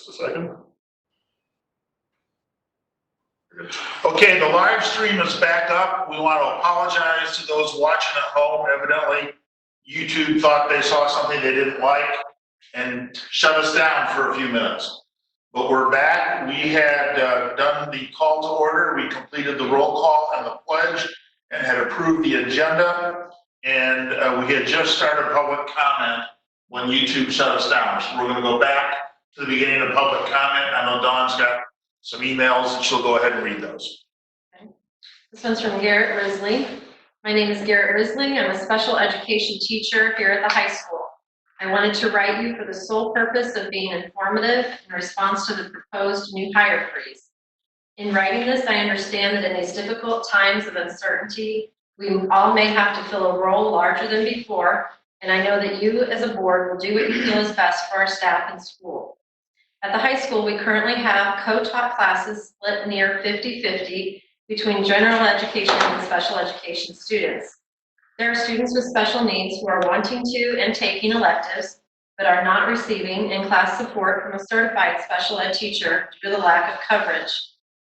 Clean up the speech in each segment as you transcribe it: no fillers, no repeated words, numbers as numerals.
Just a second. Okay, the live stream is back up. We want to apologize to those watching at home. Evidently, YouTube thought they saw something they didn't like and shut us down for a few minutes. But we're back. We had done the call to order. We completed the roll call and the pledge and had approved the agenda. And we had just started public comment when YouTube shut us down. So we're going to go back to the beginning of public comment. I know Dawn's got some emails and she'll go ahead and read those. Okay. This one's from Garrett Risley. My name is Garrett Risley. I'm a special education teacher here at the high school. I wanted to write you for the sole purpose of being informative in response to the proposed new hire freeze. In writing this, I understand that in these difficult times of uncertainty, we all may have to fill a role larger than before, and I know that you as a board will do what you feel is best for our staff and school. At the high school, we currently have co-taught classes split near 50-50 between general education and special education students. There are students with special needs who are wanting to and taking electives, but are not receiving in-class support from a certified special ed teacher due to the lack of coverage.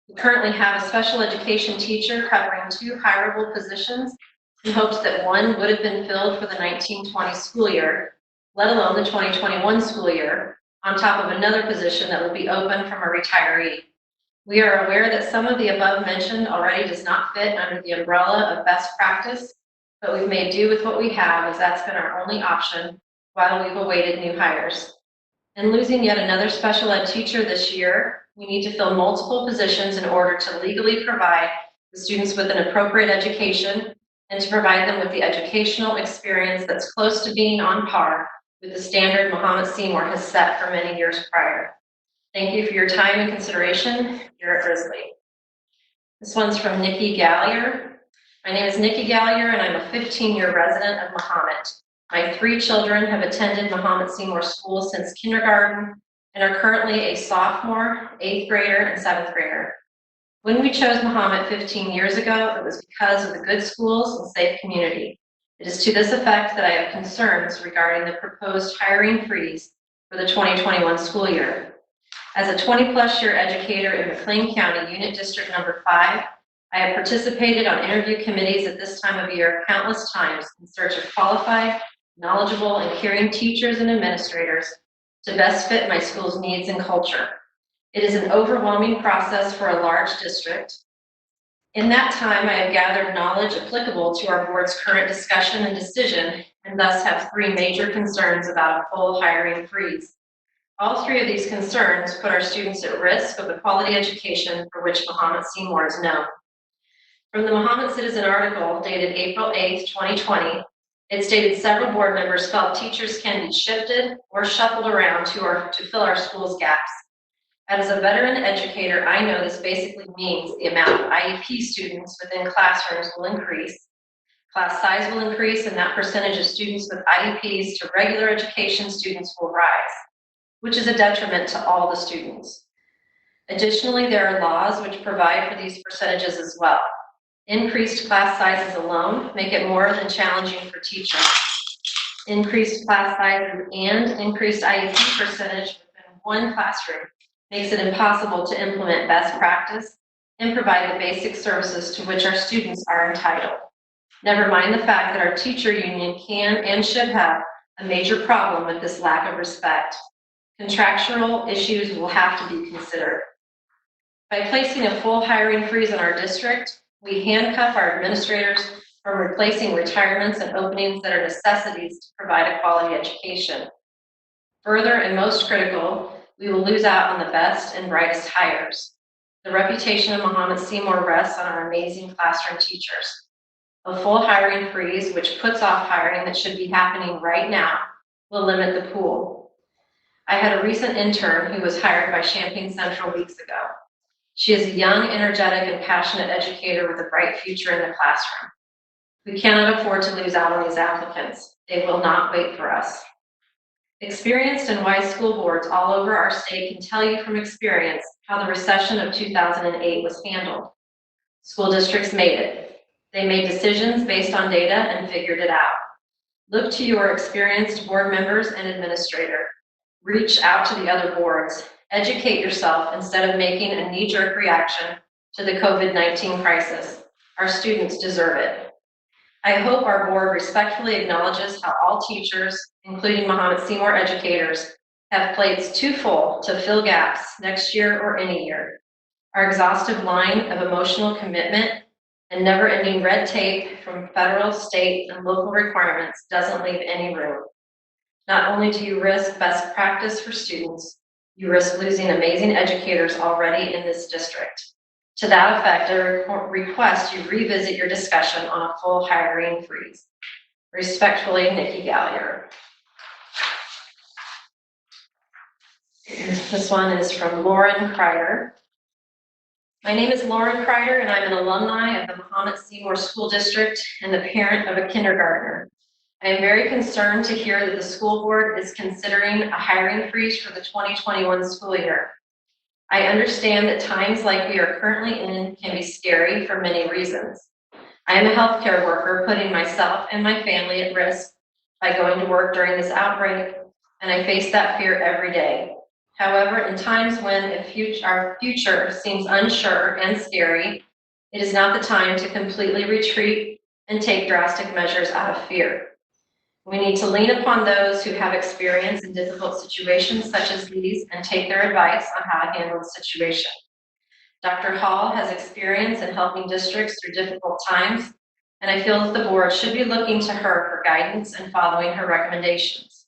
We currently have a special education teacher covering 2 hireable positions in hopes that one would have been filled for the 1920 school year, let alone the 2021 school year, on top of another position that will be open from a retiree. We are aware that some of the above mentioned already does not fit under the umbrella of best practice, but we've made do with what we have, as that's been our only option while we've awaited new hires. And losing yet another special ed teacher this year, we need to fill multiple positions in order to legally provide the students with an appropriate education and to provide them with the educational experience that's close to being on par with the standard Mahomet-Seymour has set for many years prior. Thank you for your time and consideration. Garrett Risley. This one's from Nikki Gallier. My name is Nikki Gallier, and I'm a 15-year resident of Mahomet. My 3 children have attended Mahomet-Seymour School since kindergarten and are currently a sophomore, 8th grader, and 7th grader. When we chose Mahomet 15 years ago, it was because of the good schools and safe community. It is to this effect that I have concerns regarding the proposed hiring freeze for the 2021 school year. As a 20-plus year educator in McLean County Unit District Number 5, I have participated on interview committees at this time of year countless times in search of qualified, knowledgeable, and caring teachers and administrators to best fit my school's needs and culture. It is an overwhelming process for a large district. In that time, I have gathered knowledge applicable to our board's current discussion and decision, and thus have 3 major concerns about a full hiring freeze. All 3 of these concerns put our students at risk of the quality education for which Mahomet-Seymour is known. From the Mahomet Citizen article dated April 8, 2020, it stated several board members felt teachers can be shifted or shuffled around to fill our school's gaps. As a veteran educator, I know this basically means the amount of IEP students within classrooms will increase, class size will increase, and that percentage of students with IEPs to regular education students will rise, which is a detriment to all the students. Additionally, there are laws which provide for these percentages as well. Increased class sizes alone make it more than challenging for teachers. Increased class sizes and increased IEP percentage within one classroom makes it impossible to implement best practice and provide the basic services to which our students are entitled. Never mind the fact that our teacher union can and should have a major problem with this lack of respect. Contractual issues will have to be considered. By placing a full hiring freeze in our district, we handcuff our administrators from replacing retirements and openings that are necessities to provide a quality education. Further, and most critical, we will lose out on the best and brightest hires. The reputation of Mahomet-Seymour rests on our amazing classroom teachers. A full hiring freeze, which puts off hiring that should be happening right now, will limit the pool. I had a recent intern who was hired by Champaign Central weeks ago. She is a young, energetic, and passionate educator with a bright future in the classroom. We cannot afford to lose out on these applicants. They will not wait for us. Experienced and wise school boards all over our state can tell you from experience how the recession of 2008 was handled. School districts made it. They made decisions based on data and figured it out. Look to your experienced board members and administrator. Reach out to the other boards. Educate yourself instead of making a knee-jerk reaction to the COVID-19 crisis. Our students deserve it. I hope our board respectfully acknowledges how all teachers, including Mahomet-Seymour educators, have plates too full to fill gaps next year or any year. Our exhaustive line of emotional commitment and never-ending red tape from federal, state, and local requirements doesn't leave any room. Not only do you risk best practice for students, you risk losing amazing educators already in this district. To that effect, I request you revisit your discussion on a full hiring freeze. Respectfully, Nikki Gallier. This one is from Lauren Kreider. My name is Lauren Kreider, and I'm an alumni of the Mahomet-Seymour School District and the parent of a kindergartner. I am very concerned to hear that the school board is considering a hiring freeze for the 2021 school year. I understand that times like we are currently in can be scary for many reasons. I am a healthcare worker, putting myself and my family at risk by going to work during this outbreak, and I face that fear every day. However, in times when our future seems unsure and scary, it is not the time to completely retreat and take drastic measures out of fear. We need to lean upon those who have experience in difficult situations such as these and take their advice on how to handle the situation. Dr. Hall has experience in helping districts through difficult times, and I feel that the board should be looking to her for guidance and following her recommendations.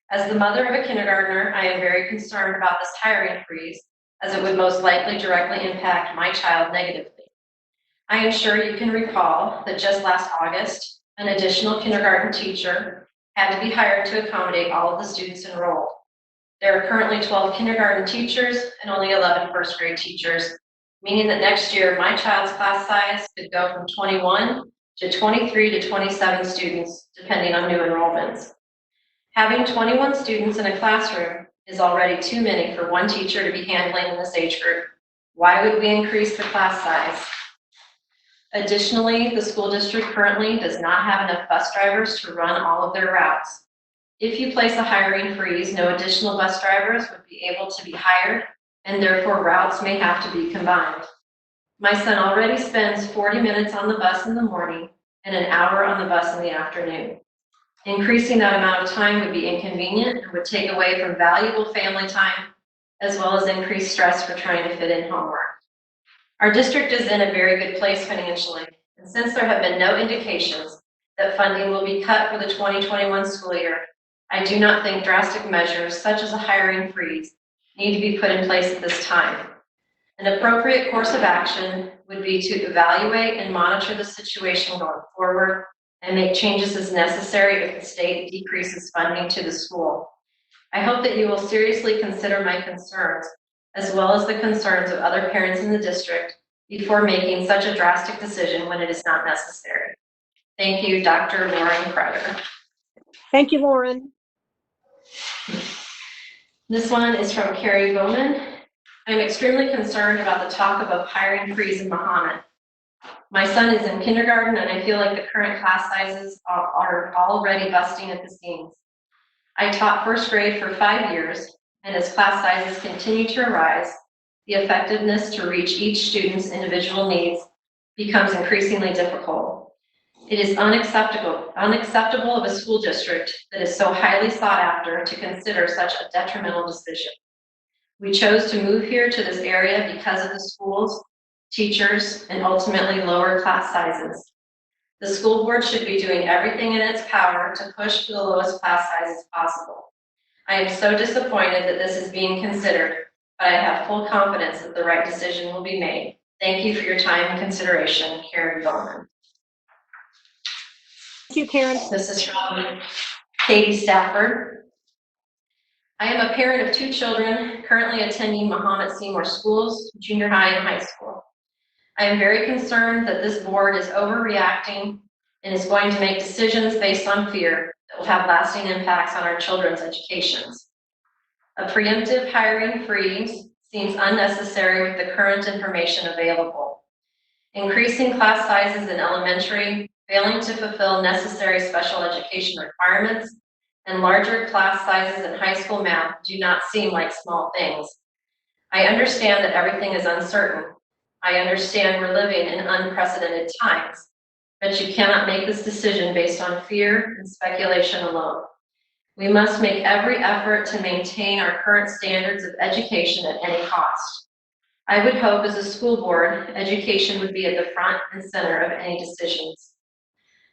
As the mother of a kindergartner, I am very concerned about this hiring freeze, as it would most likely directly impact my child negatively. I am sure you can recall that just last August, an additional kindergarten teacher had to be hired to accommodate all of the students enrolled. There are currently 12 kindergarten teachers and only 11 first grade teachers, meaning that next year my child's class size could go from 21 to 23 to 27 students, depending on new enrollments. Having 21 students in a classroom is already too many for one teacher to be handling in this age group. Why would we increase the class size? Additionally, the school district currently does not have enough bus drivers to run all of their routes. If you place a hiring freeze, no additional bus drivers would be able to be hired, and therefore routes may have to be combined. My son already spends 40 minutes on the bus in the morning and an hour on the bus in the afternoon. Increasing that amount of time would be inconvenient and would take away from valuable family time, as well as increase stress for trying to fit in homework. Our district is in a very good place financially, and since there have been no indications that funding will be cut for the 2021 school year, I do not think drastic measures such as a hiring freeze need to be put in place at this time. An appropriate course of action would be to evaluate and monitor the situation going forward and make changes as necessary if the state decreases funding to the school. I hope that you will seriously consider my concerns, as well as the concerns of other parents in the district, before making such a drastic decision when it is not necessary. Thank you, Dr. Lauren Kreider. Thank you, Lauren. This one is from Carrie Bowman. I'm extremely concerned about the talk of a hiring freeze in Mahomet. My son is in kindergarten, and I feel like the current class sizes are already busting at the seams. I taught first grade for 5 years, and as class sizes continue to rise, the effectiveness to reach each student's individual needs becomes increasingly difficult. It is unacceptable of a school district that is so highly sought after to consider such a detrimental decision. We chose to move here to this area because of the schools, teachers, and ultimately lower class sizes. The school board should be doing everything in its power to push for the lowest class sizes possible. I am so disappointed that this is being considered, but I have full confidence that the right decision will be made. Thank you for your time and consideration, Karen Bowman. Thank you, Karen. This is from Katie Stafford. I am a parent of 2 children currently attending Mahomet-Seymour schools, junior high and high school. I am very concerned that this board is overreacting and is going to make decisions based on fear that will have lasting impacts on our children's educations. A preemptive hiring freeze seems unnecessary with the current information available. Increasing class sizes in elementary, failing to fulfill necessary special education requirements, and larger class sizes in high school math do not seem like small things. I understand that everything is uncertain. I understand we're living in unprecedented times, but you cannot make this decision based on fear and speculation alone. We must make every effort to maintain our current standards of education at any cost. I would hope as a school board, education would be at the front and center of any decisions.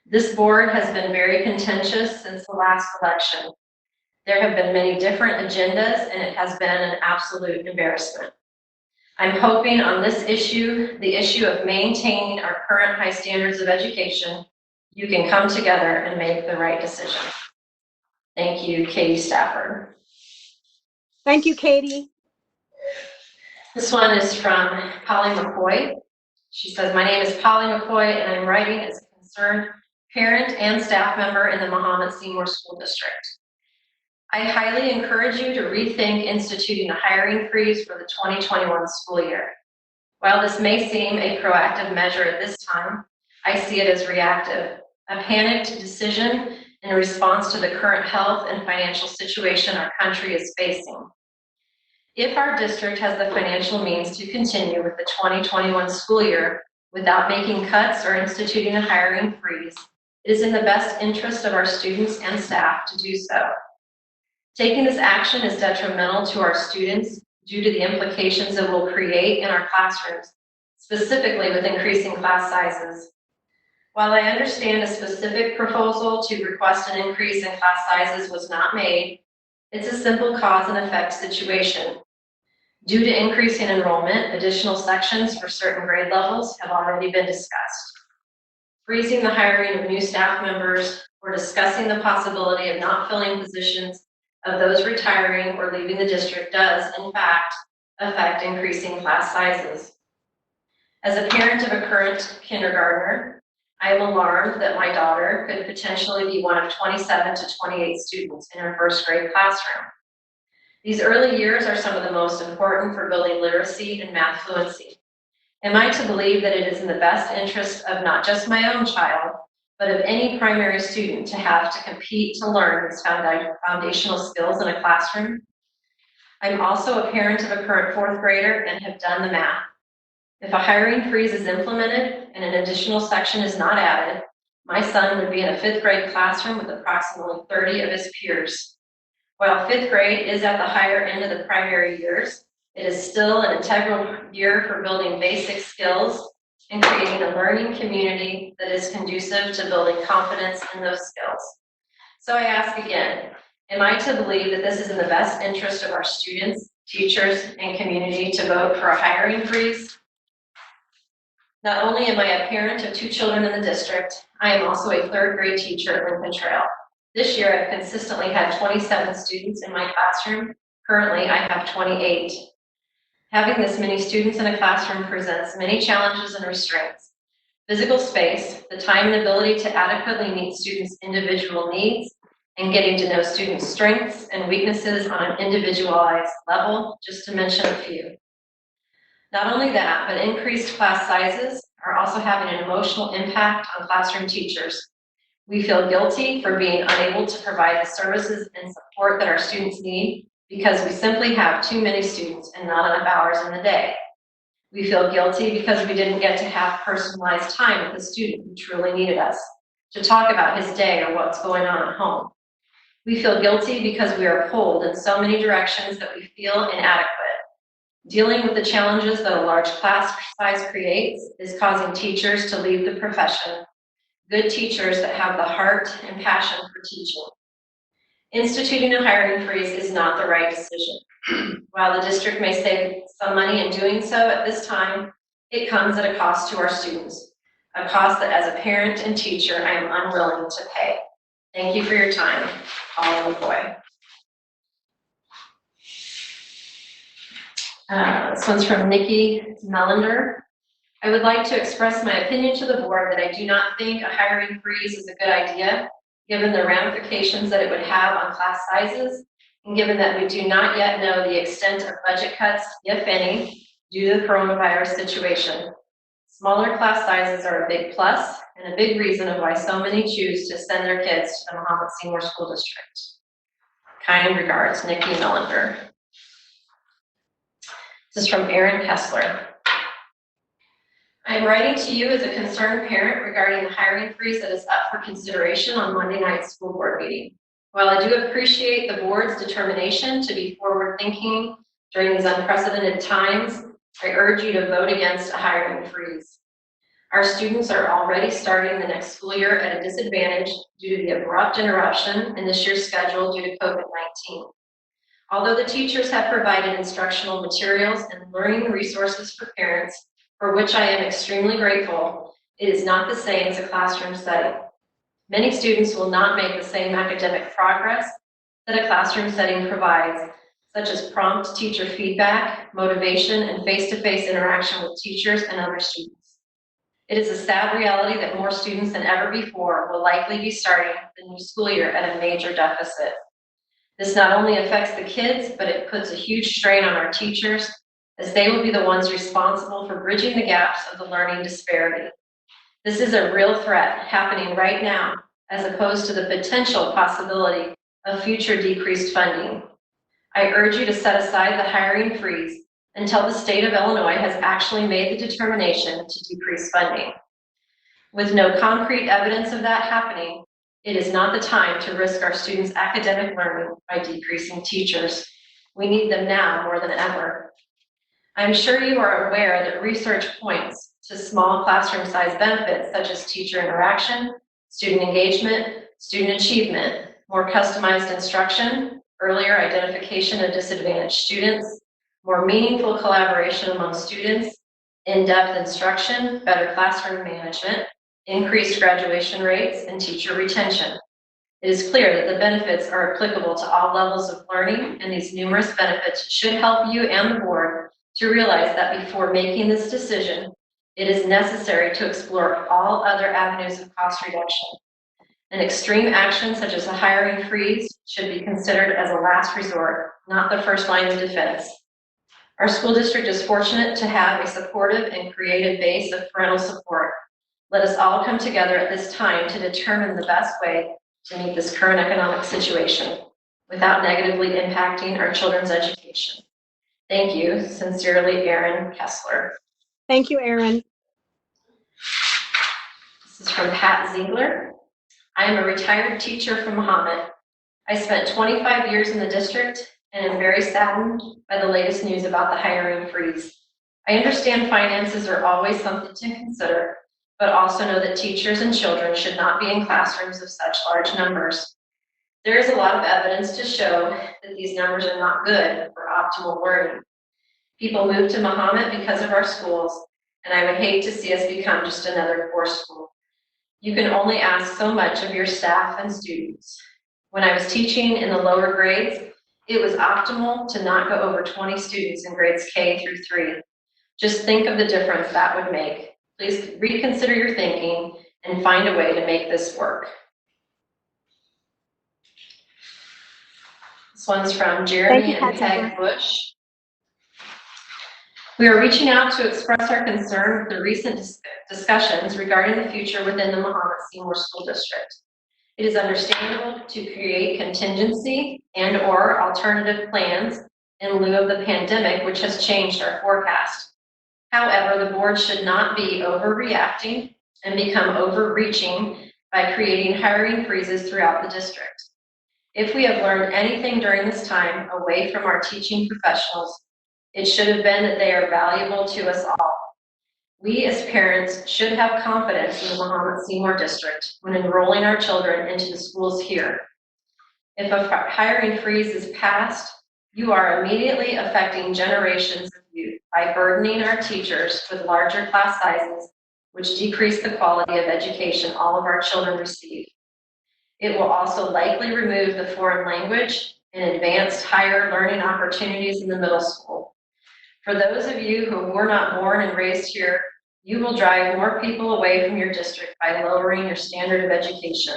This board has been very contentious since the last election. There have been many different agendas, and it has been an absolute embarrassment. I'm hoping on this issue, the issue of maintaining our current high standards of education, you can come together and make the right decision. Thank you, Katie Stafford. Thank you, Katie. This one is from Polly McCoy. She says, my name is Polly McCoy, and I'm writing as a concerned parent and staff member in the Mahomet-Seymour School District. I highly encourage you to rethink instituting a hiring freeze for the 2021 school year. While this may seem a proactive measure at this time, I see it as reactive, a panicked decision in response to the current health and financial situation our country is facing. If our district has the financial means to continue with the 2021 school year without making cuts or instituting a hiring freeze, it is in the best interest of our students and staff to do so. Taking this action is detrimental to our students due to the implications it will create in our classrooms, specifically with increasing class sizes. While I understand a specific proposal to request an increase in class sizes was not made, it's a simple cause and effect situation. Due to increasing enrollment, additional sections for certain grade levels have already been discussed. Freezing the hiring of new staff members or discussing the possibility of not filling positions of those retiring or leaving the district does, in fact, affect increasing class sizes. As a parent of a current kindergartner, I am alarmed that my daughter could potentially be one of 27 to 28 students in her first grade classroom. These early years are some of the most important for building literacy and math fluency. Am I to believe that it is in the best interest of not just my own child, but of any primary student to have to compete to learn these foundational skills in a classroom? I'm also a parent of a current fourth grader and have done the math. If a hiring freeze is implemented and an additional section is not added, my son would be in a fifth grade classroom with approximately 30 of his peers. While fifth grade is at the higher end of the primary years, it is still an integral year for building basic skills and creating a learning community that is conducive to building confidence in those skills. So I ask again, am I to believe that this is in the best interest of our students, teachers, and community to vote for a hiring freeze? Not only am I a parent of 2 children in the district, I am also a third grade teacher at Lincoln Trail. This year, I've consistently had 27 students in my classroom. Currently, I have 28. Having this many students in a classroom presents many challenges and restraints. Physical space, the time and ability to adequately meet students' individual needs, and getting to know students' strengths and weaknesses on an individualized level, just to mention a few. Not only that, but increased class sizes are also having an emotional impact on classroom teachers. We feel guilty for being unable to provide the services and support that our students need because we simply have too many students and not enough hours in the day. We feel guilty because we didn't get to have personalized time with the student who truly needed us, to talk about his day or what's going on at home. We feel guilty because we are pulled in so many directions that we feel inadequate. Dealing with the challenges that a large class size creates is causing teachers to leave the profession, good teachers that have the heart and passion for teaching. Instituting a hiring freeze is not the right decision. While the district may save some money in doing so at this time, it comes at a cost to our students, a cost that as a parent and teacher I am unwilling to pay. Thank you for your time. Polly McCoy. This one's from Nikki Melander. I would like to express my opinion to the board that I do not think a hiring freeze is a good idea, given the ramifications that it would have on class sizes, and given that we do not yet know the extent of budget cuts, if any, due to the coronavirus situation. Smaller class sizes are a big plus and a big reason of why so many choose to send their kids to the Mahomet-Seymour School District. Kind regards, Nikki Millender. This is from Aaron Kessler. I am writing to you as a concerned parent regarding the hiring freeze that is up for consideration on Monday night's school board meeting. While I do appreciate the board's determination to be forward-thinking during these unprecedented times, I urge you to vote against a hiring freeze. Our students are already starting the next school year at a disadvantage due to the abrupt interruption in this year's schedule due to COVID-19. Although the teachers have provided instructional materials and learning resources for parents, for which I am extremely grateful, it is not the same as a classroom setting. Many students will not make the same academic progress that a classroom setting provides, such as prompt teacher feedback, motivation, and face-to-face interaction with teachers and other students. It is a sad reality that more students than ever before will likely be starting the new school year at a major deficit. This not only affects the kids, but it puts a huge strain on our teachers, as they will be the ones responsible for bridging the gaps of the learning disparity. This is a real threat happening right now, as opposed to the potential possibility of future decreased funding. I urge you to set aside the hiring freeze until the state of Illinois has actually made the determination to decrease funding. With no concrete evidence of that happening, it is not the time to risk our students' academic learning by decreasing teachers. We need them now more than ever. I'm sure you are aware that research points to small classroom size benefits such as teacher interaction, student engagement, student achievement, more customized instruction, earlier identification of disadvantaged students, more meaningful collaboration among students, in-depth instruction, better classroom management, increased graduation rates, and teacher retention. It is clear that the benefits are applicable to all levels of learning, and these numerous benefits should help you and the board to realize that before making this decision, it is necessary to explore all other avenues of cost reduction. An extreme action such as a hiring freeze should be considered as a last resort, not the first line of defense. Our school district is fortunate to have a supportive and creative base of parental support. Let us all come together at this time to determine the best way to meet this current economic situation without negatively impacting our children's education. Thank you. Sincerely, Aaron Kessler. Thank you, Aaron. This is from Pat Ziegler. I am a retired teacher from Mahomet. I spent 25 years in the district and am very saddened by the latest news about the hiring freeze. I understand finances are always something to consider, but also know that teachers and children should not be in classrooms of such large numbers. There is a lot of evidence to show that these numbers are not good for optimal learning. People move to Mahomet because of our schools, and I would hate to see us become just another core school. You can only ask so much of your staff and students. When I was teaching in the lower grades, it was optimal to not go over 20 students in grades K through 3. Just think of the difference that would make. Please reconsider your thinking and find a way to make this work. This one's from Jeremy and Peg Bush. We are reaching out to express our concern with the recent discussions regarding the future within the Mahomet-Seymour School District. It is understandable to create contingency and/or alternative plans in lieu of the pandemic, which has changed our forecast. However, the board should not be overreacting and become overreaching by creating hiring freezes throughout the district. If we have learned anything during this time away from our teaching professionals, it should have been that they are valuable to us all. We as parents should have confidence in the Mahomet-Seymour district when enrolling our children into the schools here. If a hiring freeze is passed, you are immediately affecting generations of youth by burdening our teachers with larger class sizes, which decrease the quality of education all of our children receive. It will also likely remove the foreign language and advanced higher learning opportunities in the middle school. For those of you who were not born and raised here, you will drive more people away from your district by lowering your standard of education.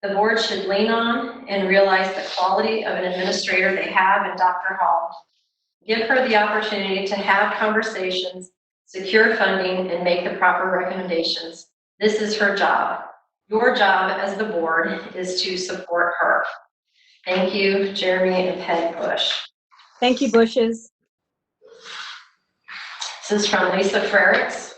The board should lean on and realize the quality of an administrator they have in Dr. Hall. Give her the opportunity to have conversations, secure funding, and make the proper recommendations. This is her job. Your job as the board is to support her. Thank you, Jeremy and Peg Bush. Thank you, Bushes. This is from Lisa Frericks.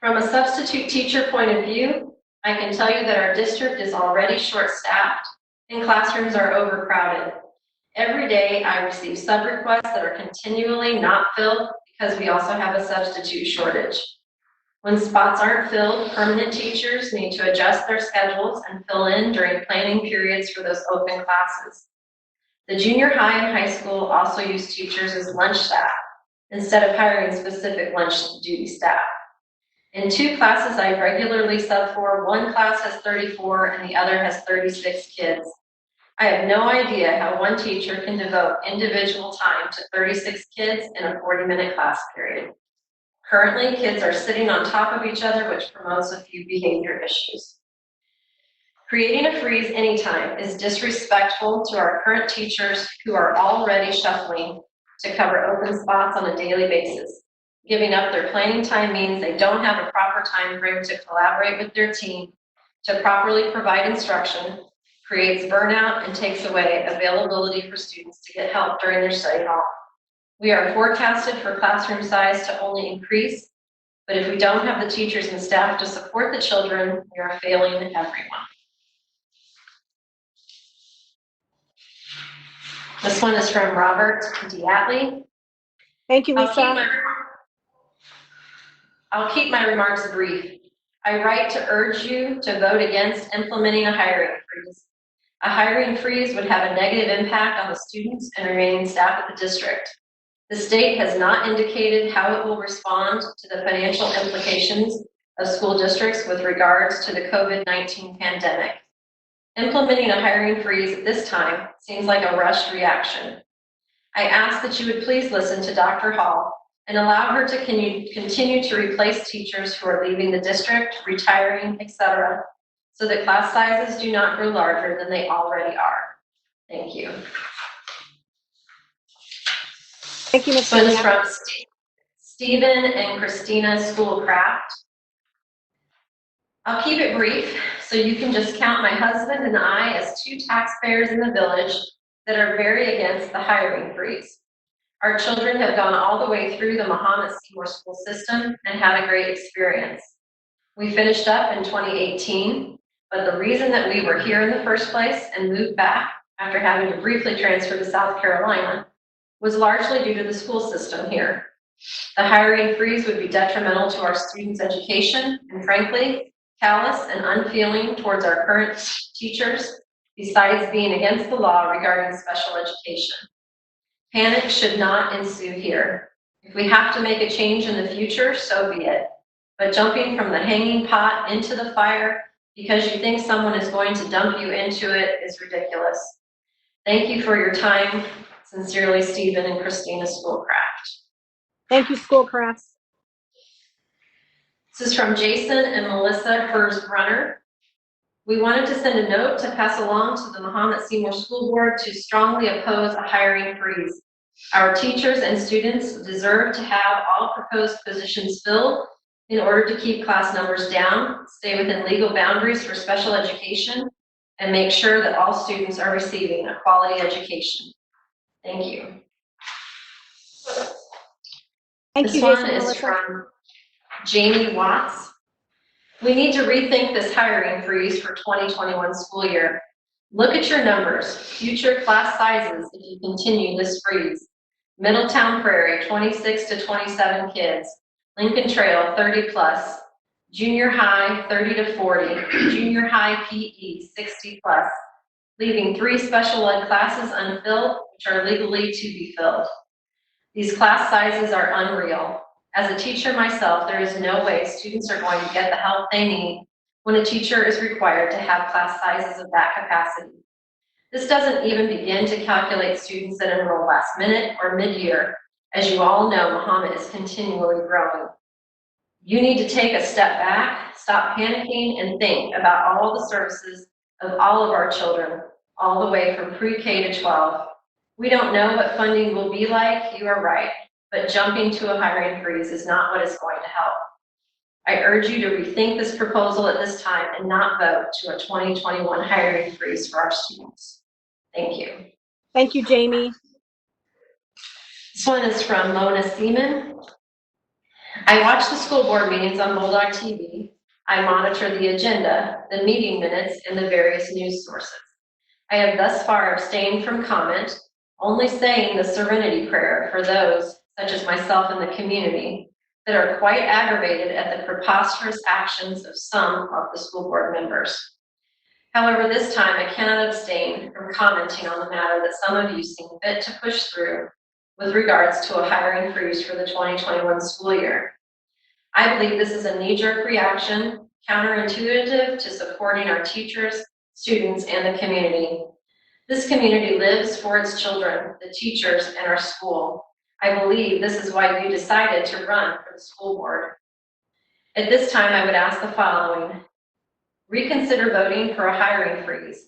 From a substitute teacher point of view, I can tell you that our district is already short-staffed and classrooms are overcrowded. Every day I receive sub-requests that are continually not filled because we also have a substitute shortage. When spots aren't filled, permanent teachers need to adjust their schedules and fill in during planning periods for those open classes. The junior high and high school also use teachers as lunch staff instead of hiring specific lunch duty staff. In 2 classes I regularly sub for, one class has 34 and the other has 36 kids. I have no idea how one teacher can devote individual time to 36 kids in a 40-minute class period. Currently, kids are sitting on top of each other, which promotes a few behavior issues. Creating a freeze anytime is disrespectful to our current teachers who are already shuffling to cover open spots on a daily basis. Giving up their planning time means they don't have a proper time frame to collaborate with their team to properly provide instruction, creates burnout, and takes away availability for students to get help during their study hall. We are forecasted for classroom size to only increase, but if we don't have the teachers and staff to support the children, we are failing everyone. This one is from Robert Diatley. Thank you, Lisa. I'll keep my remarks brief. I write to urge you to vote against implementing a hiring freeze. A hiring freeze would have a negative impact on the students and remaining staff at the district. The state has not indicated how it will respond to the financial implications of school districts with regards to the COVID-19 pandemic. Implementing a hiring freeze at this time seems like a rushed reaction. I ask that you would please listen to Dr. Hall and allow her to continue to replace teachers who are leaving the district, retiring, etc., so that class sizes do not grow larger than they already are. Thank you. Thank you, Ms. This one is Burnett. from Stephen and Christina Schoolcraft. I'll keep it brief, so you can just count my husband and I as 2 taxpayers in the village that are very against the hiring freeze. Our children have gone all the way through the Mahomet-Seymour school system and had a great experience. We finished up in 2018, but the reason that we were here in the first place and moved back after having to briefly transfer to South Carolina was largely due to the school system here. The hiring freeze would be detrimental to our students' education and, frankly, callous and unfeeling towards our current teachers, besides being against the law regarding special education. Panic should not ensue here. If we have to make a change in the future, so be it. But jumping from the hanging pot into the fire because you think someone is going to dump you into it is ridiculous. Thank you for your time. Sincerely, Stephen and Christina Schoolcraft. Thank you, Schoolcrafts. This is from Jason and Melissa Hurst-Brunner. We wanted to send a note to pass along to the Mahomet-Seymour School Board to strongly oppose a hiring freeze. Our teachers and students deserve to have all proposed positions filled in order to keep class numbers down, stay within legal boundaries for special education, and make sure that all students are receiving a quality education. Thank you. Thank This you, one Jason and is Melissa. from Jamie Watts. We need to rethink this hiring freeze for 2021 school year. Look at your numbers, future class sizes if you continue this freeze. Middletown Prairie, 26 to 27 kids. Lincoln Trail, 30 plus. Junior high, 30 to 40. Junior high PE, 60 plus. Leaving 3 special ed classes unfilled, which are legally to be filled. These class sizes are unreal. As a teacher myself, there is no way students are going to get the help they need when a teacher is required to have class sizes of that capacity. This doesn't even begin to calculate students that enroll last minute or mid-year. As you all know, Mahomet is continually growing. You need to take a step back, stop panicking, and think about all the services of all of our children, all the way from pre-K to 12. We don't know what funding will be like, you are right, but jumping to a hiring freeze is not what is going to help. I urge you to rethink this proposal at this time and not vote to a 2021 hiring freeze for our students. Thank you. Thank you, Jamie. This one is from Mahomet-Seymour. I watch the school board meetings on Bulldog TV. I monitor the agenda, the meeting minutes, and the various news sources. I have thus far abstained from comment, only saying the serenity prayer for those, such as myself and the community, that are quite aggravated at the preposterous actions of some of the school board members. However, this time I cannot abstain from commenting on the matter that some of you seem fit to push through with regards to a hiring freeze for the 2021 school year. I believe this is a knee-jerk reaction, counterintuitive to supporting our teachers, students, and the community. This community lives for its children, the teachers, and our school. I believe this is why you decided to run for the school board. At this time, I would ask the following. Reconsider voting for a hiring freeze.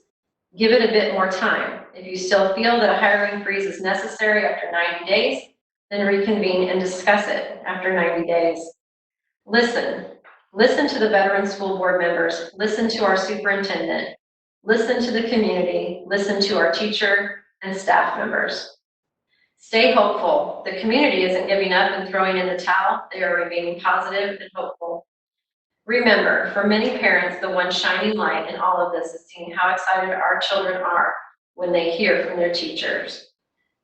Give it a bit more time. If you still feel that a hiring freeze is necessary after 90 days, then reconvene and discuss it after 90 days. Listen to the veteran school board members, listen to our superintendent, listen to the community, listen to our teacher and staff members. Stay hopeful. The community isn't giving up and throwing in the towel. They are remaining positive and hopeful. Remember, for many parents, the one shining light in all of this is seeing how excited our children are when they hear from their teachers.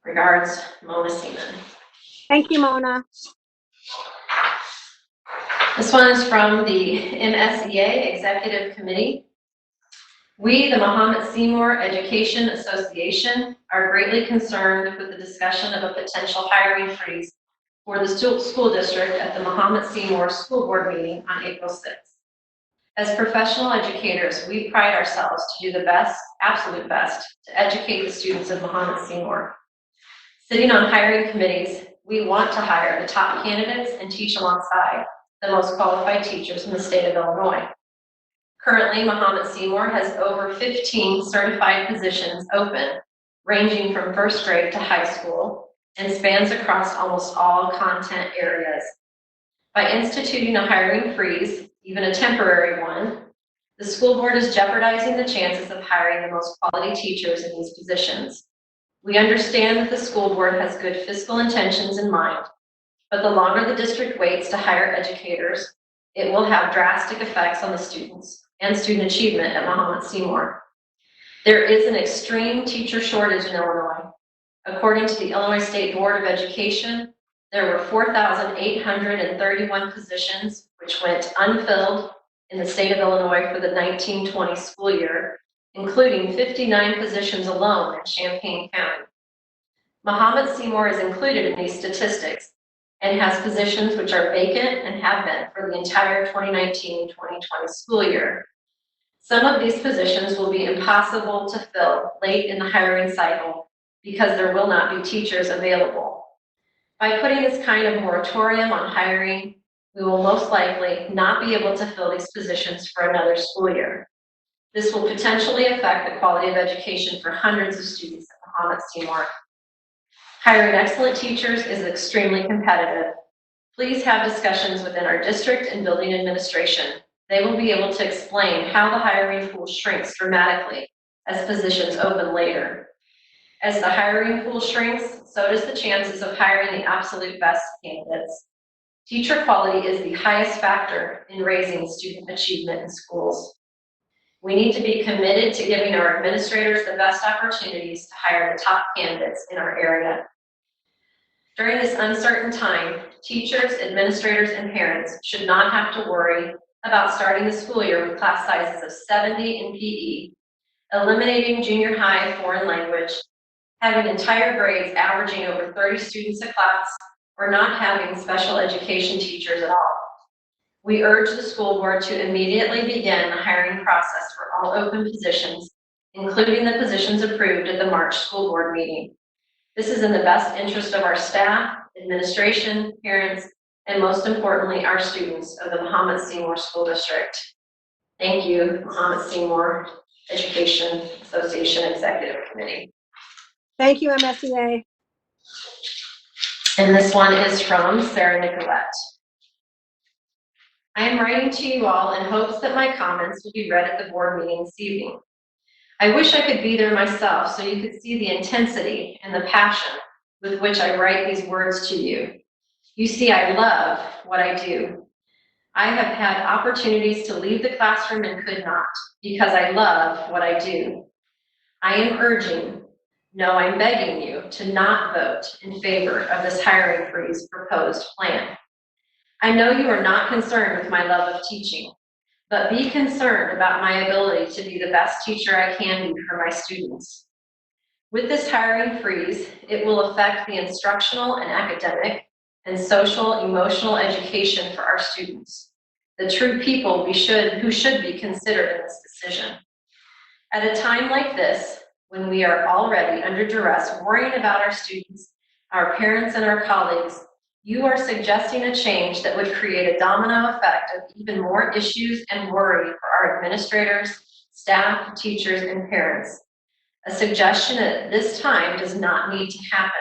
Regards, Mahomet-Seymour. Thank you, Mona. This one is from the MSEA Executive Committee. We, the Mahomet-Seymour Education Association, are greatly concerned with the discussion of a potential hiring freeze for the school district at the Mahomet-Seymour School Board meeting on April 6th. As professional educators, we pride ourselves to do the best, absolute best, to educate the students of Mahomet-Seymour. Sitting on hiring committees, we want to hire the top candidates and teach alongside the most qualified teachers in the state of Illinois. Currently, Mahomet-Seymour has over 15 certified positions open, ranging from first grade to high school, and spans across almost all content areas. By instituting a hiring freeze, even a temporary one, the school board is jeopardizing the chances of hiring the most quality teachers in these positions. We understand that the school board has good fiscal intentions in mind, but the longer the district waits to hire educators, it will have drastic effects on the students and student achievement at Mahomet-Seymour. There is an extreme teacher shortage in Illinois. According to the Illinois State Board of Education, there were 4,831 positions which went unfilled in the state of Illinois for the 1920 school year, including 59 positions alone in Champaign County. Mahomet-Seymour is included in these statistics and has positions which are vacant and have been for the entire 2019-2020 school year. Some of these positions will be impossible to fill late in the hiring cycle because there will not be teachers available. By putting this kind of moratorium on hiring, we will most likely not be able to fill these positions for another school year. This will potentially affect the quality of education for hundreds of students at Mahomet-Seymour. Hiring excellent teachers is extremely competitive. Please have discussions within our district and building administration. They will be able to explain how the hiring pool shrinks dramatically as positions open later. As the hiring pool shrinks, so does the chances of hiring the absolute best candidates. Teacher quality is the highest factor in raising student achievement in schools. We need to be committed to giving our administrators the best opportunities to hire the top candidates in our area. During this uncertain time, teachers, administrators, and parents should not have to worry about starting the school year with class sizes of 70 in PE, eliminating junior high foreign language, having entire grades averaging over 30 students a class, or not having special education teachers at all. We urge the school board to immediately begin the hiring process for all open positions, including the positions approved at the March school board meeting. This is in the best interest of our staff, administration, parents, and most importantly, our students of the Mahomet-Seymour School District. Thank you, Mahomet-Seymour Education Association Executive Committee. Thank you, MSEA. And this one is from Sarah Nicolette. I am writing to you all in hopes that my comments will be read at the board meeting this evening. I wish I could be there myself so you could see the intensity and the passion with which I write these words to you. You see, I love what I do. I have had opportunities to leave the classroom and could not because I love what I do. I am urging, no, I'm begging you to not vote in favor of this hiring freeze proposed plan. I know you are not concerned with my love of teaching, but be concerned about my ability to be the best teacher I can be for my students. With this hiring freeze, it will affect the instructional and academic and social, emotional education for our students, the true people who should be considered in this decision. At a time like this, when we are already under duress, worrying about our students, our parents, and our colleagues, you are suggesting a change that would create a domino effect of even more issues and worry for our administrators, staff, teachers, and parents. A suggestion at this time does not need to happen.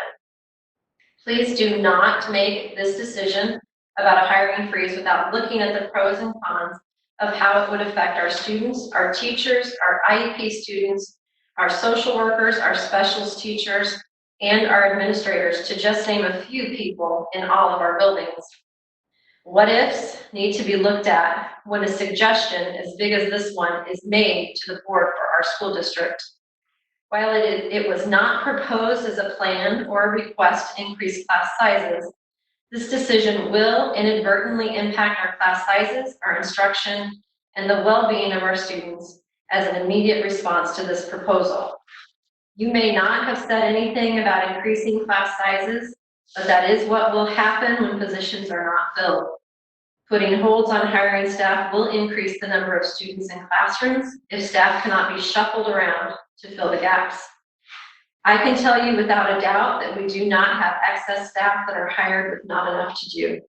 Please do not make this decision about a hiring freeze without looking at the pros and cons of how it would affect our students, our teachers, our IEP students, our social workers, our specialist teachers, and our administrators, to just name a few people in all of our buildings. What ifs need to be looked at when a suggestion as big as this one is made to the board for our school district. While it was not proposed as a plan or a request to increase class sizes, this decision will inadvertently impact our class sizes, our instruction, and the well-being of our students as an immediate response to this proposal. You may not have said anything about increasing class sizes, but that is what will happen when positions are not filled. Putting holds on hiring staff will increase the number of students in classrooms if staff cannot be shuffled around to fill the gaps. I can tell you without a doubt that we do not have excess staff that are hired with not enough to do.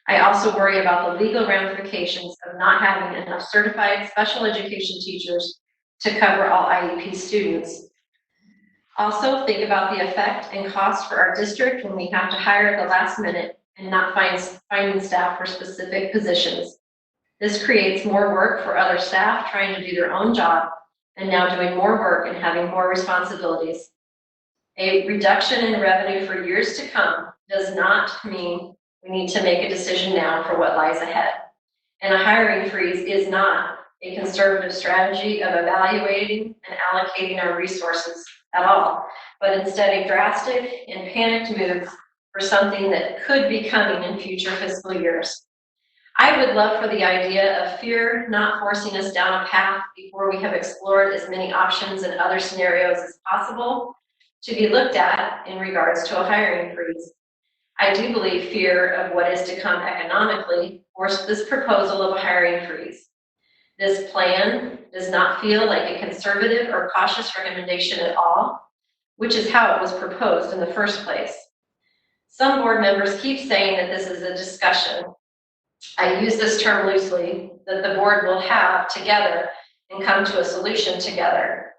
I also worry about the legal ramifications of not having enough certified special education teachers to cover all IEP students. Also, think about the effect and cost for our district when we have to hire at the last minute and not finding staff for specific positions. This creates more work for other staff trying to do their own job and now doing more work and having more responsibilities. A reduction in revenue for years to come does not mean we need to make a decision now for what lies ahead. And a hiring freeze is not a conservative strategy of evaluating and allocating our resources at all, but instead a drastic and panicked move for something that could be coming in future fiscal years. I would love for the idea of fear not forcing us down a path before we have explored as many options and other scenarios as possible to be looked at in regards to a hiring freeze. I do believe fear of what is to come economically forced this proposal of a hiring freeze. This plan does not feel like a conservative or cautious recommendation at all, which is how it was proposed in the first place. Some board members keep saying that this is a discussion. I use this term loosely, that the board will have together and come to a solution together.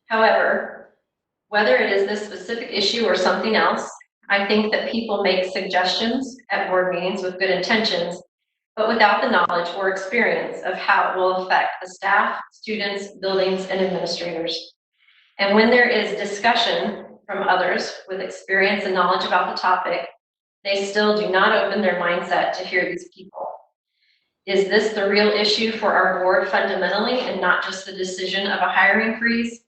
However, whether it is this specific issue or something else, I think that people make suggestions at board meetings with good intentions, but without the knowledge or experience of how it will affect the staff, students, buildings, and administrators. And when there is discussion from others with experience and knowledge about the topic, they still do not open their mindset to hear these people. Is this the real issue for our board fundamentally and not just the decision of a hiring freeze?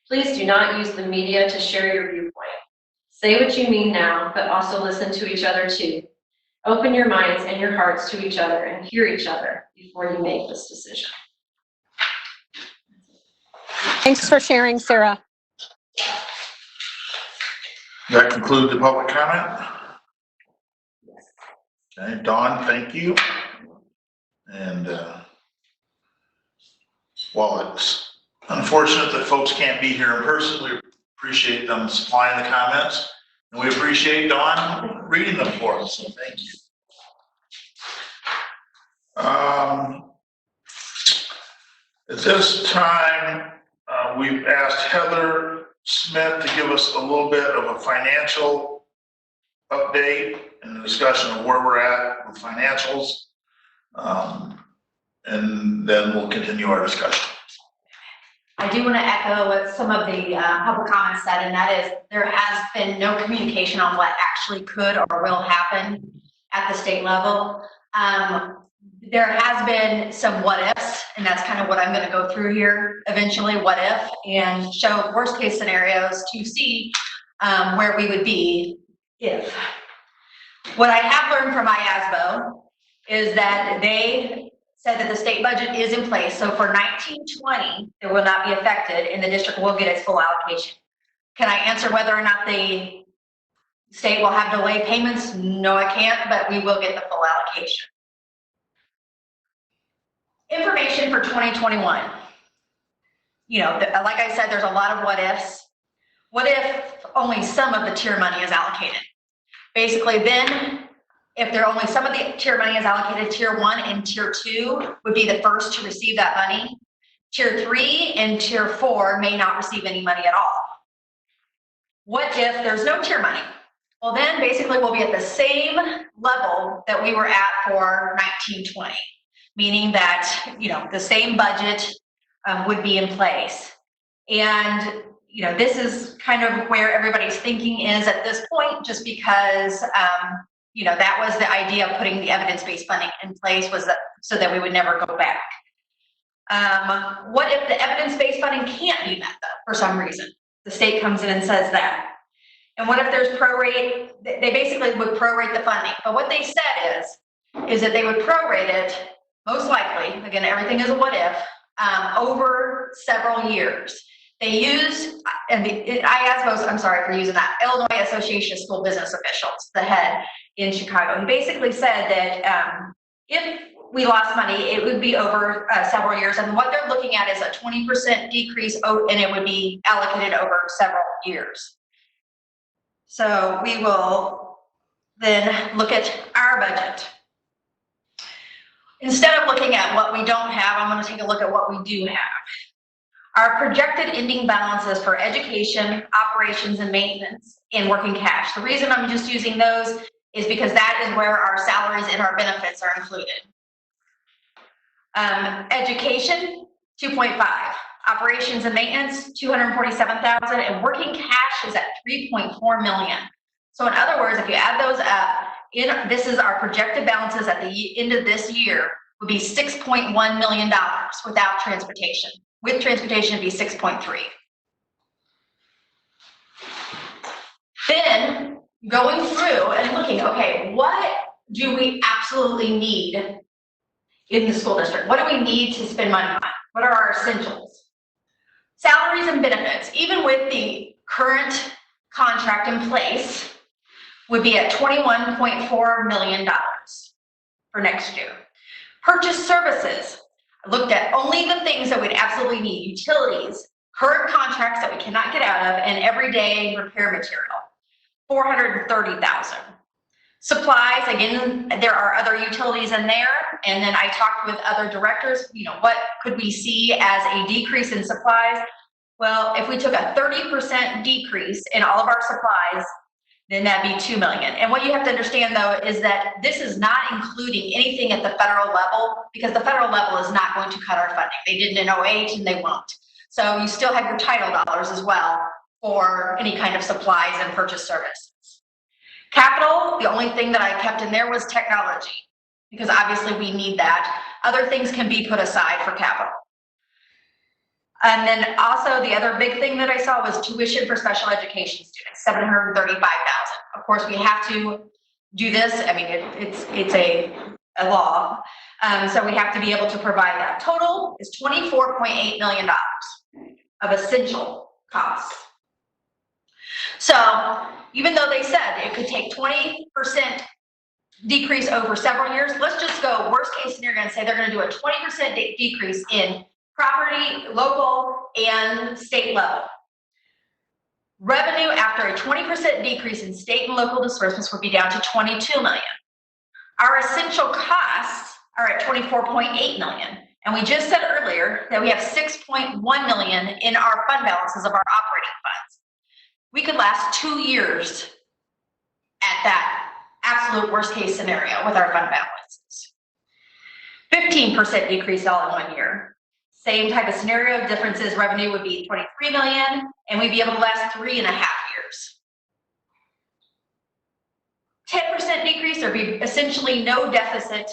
Please do not use the media to share your viewpoint. Say what you mean now, but also listen to each other too. Open your minds and your hearts to each other and hear each other before you make this decision. Thanks for sharing, Sarah. That concludes the public comment. Okay, Dawn, thank you. And while it's unfortunate that folks can't be here in person, we appreciate them supplying the comments. And we appreciate Dawn reading them for us, so thank you. At this time, we've asked Heather Smith to give us a little bit of a financial update and a discussion of where we're at with financials. And then we'll continue our discussion. I do want to echo what some of the public comments said, and that is there has been no communication on what actually could or will happen at the state level. There has been some what ifs, and that's kind of what I'm going to go through here eventually, what if, and show worst case scenarios to see where we would be if. What I have learned from IASBO is that they said that the state budget is in place, so for 1920, it will not be affected, and the district will get its full allocation. Can I answer whether or not the state will have delayed payments? No, I can't, but we will get the full allocation. Information for 2021. You know, like I said, there's a lot of what ifs. What if only some of the tier money is allocated? Basically, then, if there only some of the tier money is allocated, tier 1 and tier 2 would be the first to receive that money. Tier 3 and tier 4 may not receive any money at all. What if there's no tier money? Well, then basically we'll be at the same level that we were at for 1920, meaning that, you know, the same budget would be in place. And, you know, this is kind of where everybody's thinking is at this point, just because, you know, that was the idea of putting the evidence-based funding in place, was that so that we would never go back. What if the evidence-based funding can't be met, though, for some reason? The state comes in and says that. And what if there's prorate? They basically would prorate the funding. But what they said is that they would prorate it, most likely, again, everything is a what if, over several years. They use, and IASBO, I'm sorry for using that, Illinois Association of School Business Officials, the head in Chicago. He basically said that if we lost money, it would be over several years. And what they're looking at is a 20% decrease, and it would be allocated over several years. So we will then look at our budget. Instead of looking at what we don't have, I'm going to take a look at what we do have. Our projected ending balances for education, operations, and maintenance in working cash. The reason I'm just using those is because that is where our salaries and our benefits are included. Education, 2.5. Operations and maintenance, 247,000, and working cash is at 3.4 million. So in other words, if you add those up, this is our projected balances at the end of this year would be $6.1 million without transportation. With transportation, it'd be 6.3. Then going through and looking, okay, what do we absolutely need in the school district? What do we need to spend money on? What are our essentials? Salaries and benefits, even with the current contract in place, would be at $21.4 million for next year. Purchase services, I looked at only the things that we'd absolutely need: utilities, current contracts that we cannot get out of, and everyday repair material, $430,000. Supplies, again, there are other utilities in there, and then I talked with other directors, you know, what could we see as a decrease in supplies? Well, if we took a 30% decrease in all of our supplies, then that'd be $2 million. And what you have to understand, though, is that this is not including anything at the federal level, because the federal level is not going to cut our funding. They didn't in 08 and they won't. So you still have your title dollars as well for any kind of supplies and purchase services. Capital, the only thing that I kept in there was technology, because obviously we need that. Other things can be put aside for capital. And then also the other big thing that I saw was tuition for special education students, $735,000. Of course, we have to do this. I mean, it's a law. So we have to be able to provide that. Total is $24.8 million of essential costs. So even though they said it could take 20% decrease over several years, let's just go worst case scenario and say they're going to do a 20% decrease in property, local, and state level. Revenue after a 20% decrease in state and local disbursements would be down to $22 million. Our essential costs are at $24.8 million. And we just said earlier that we have $6.1 million in our fund balances of our operating funds. We could last 2 years at that absolute worst case scenario with our fund balances. 15% decrease all in 1 year. Same type of scenario, differences, revenue would be 23 million, and we'd be able to last 3.5 years. 10% decrease, there'd be essentially no deficit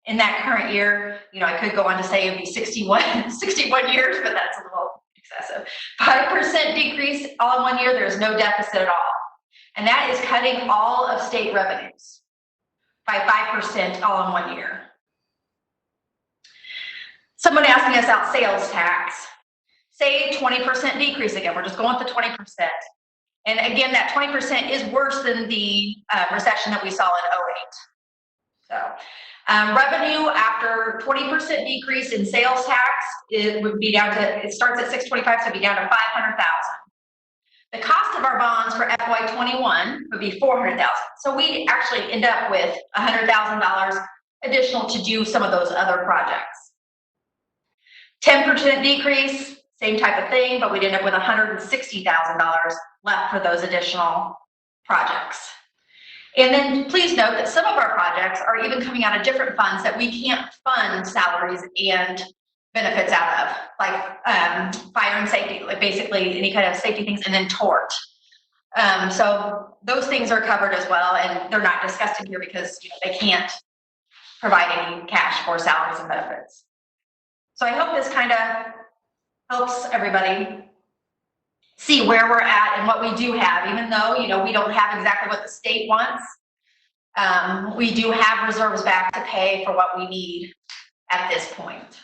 in that current year. You know, I could go on to say it'd be 61 years, but that's a little excessive. 5% decrease all in 1 year, there's no deficit at all. And that is cutting all of state revenues by 5% all in 1 year. Someone asked me about sales tax. Say 20% decrease again, we're just going with the 20%. And again, that 20% is worse than the recession that we saw in 08. So revenue after 20% decrease in sales tax, it would be down to, it starts at 625, so it'd be down to 500,000. The cost of our bonds for FY21 would be 400,000. So we actually end up with $100,000 additional to do some of those other projects. 10% decrease, same type of thing, but we'd end up with $160,000 left for those additional projects. And then please note that some of our projects are even coming out of different funds that we can't fund salaries and benefits out of, like fire and safety, like basically any kind of safety things, and then tort. So those things are covered as well, and they're not discussed in here because they can't provide any cash for salaries and benefits. So I hope this kind of helps everybody see where we're at and what we do have, even though, we don't have exactly what the state wants. We do have reserves back to pay for what we need at this point.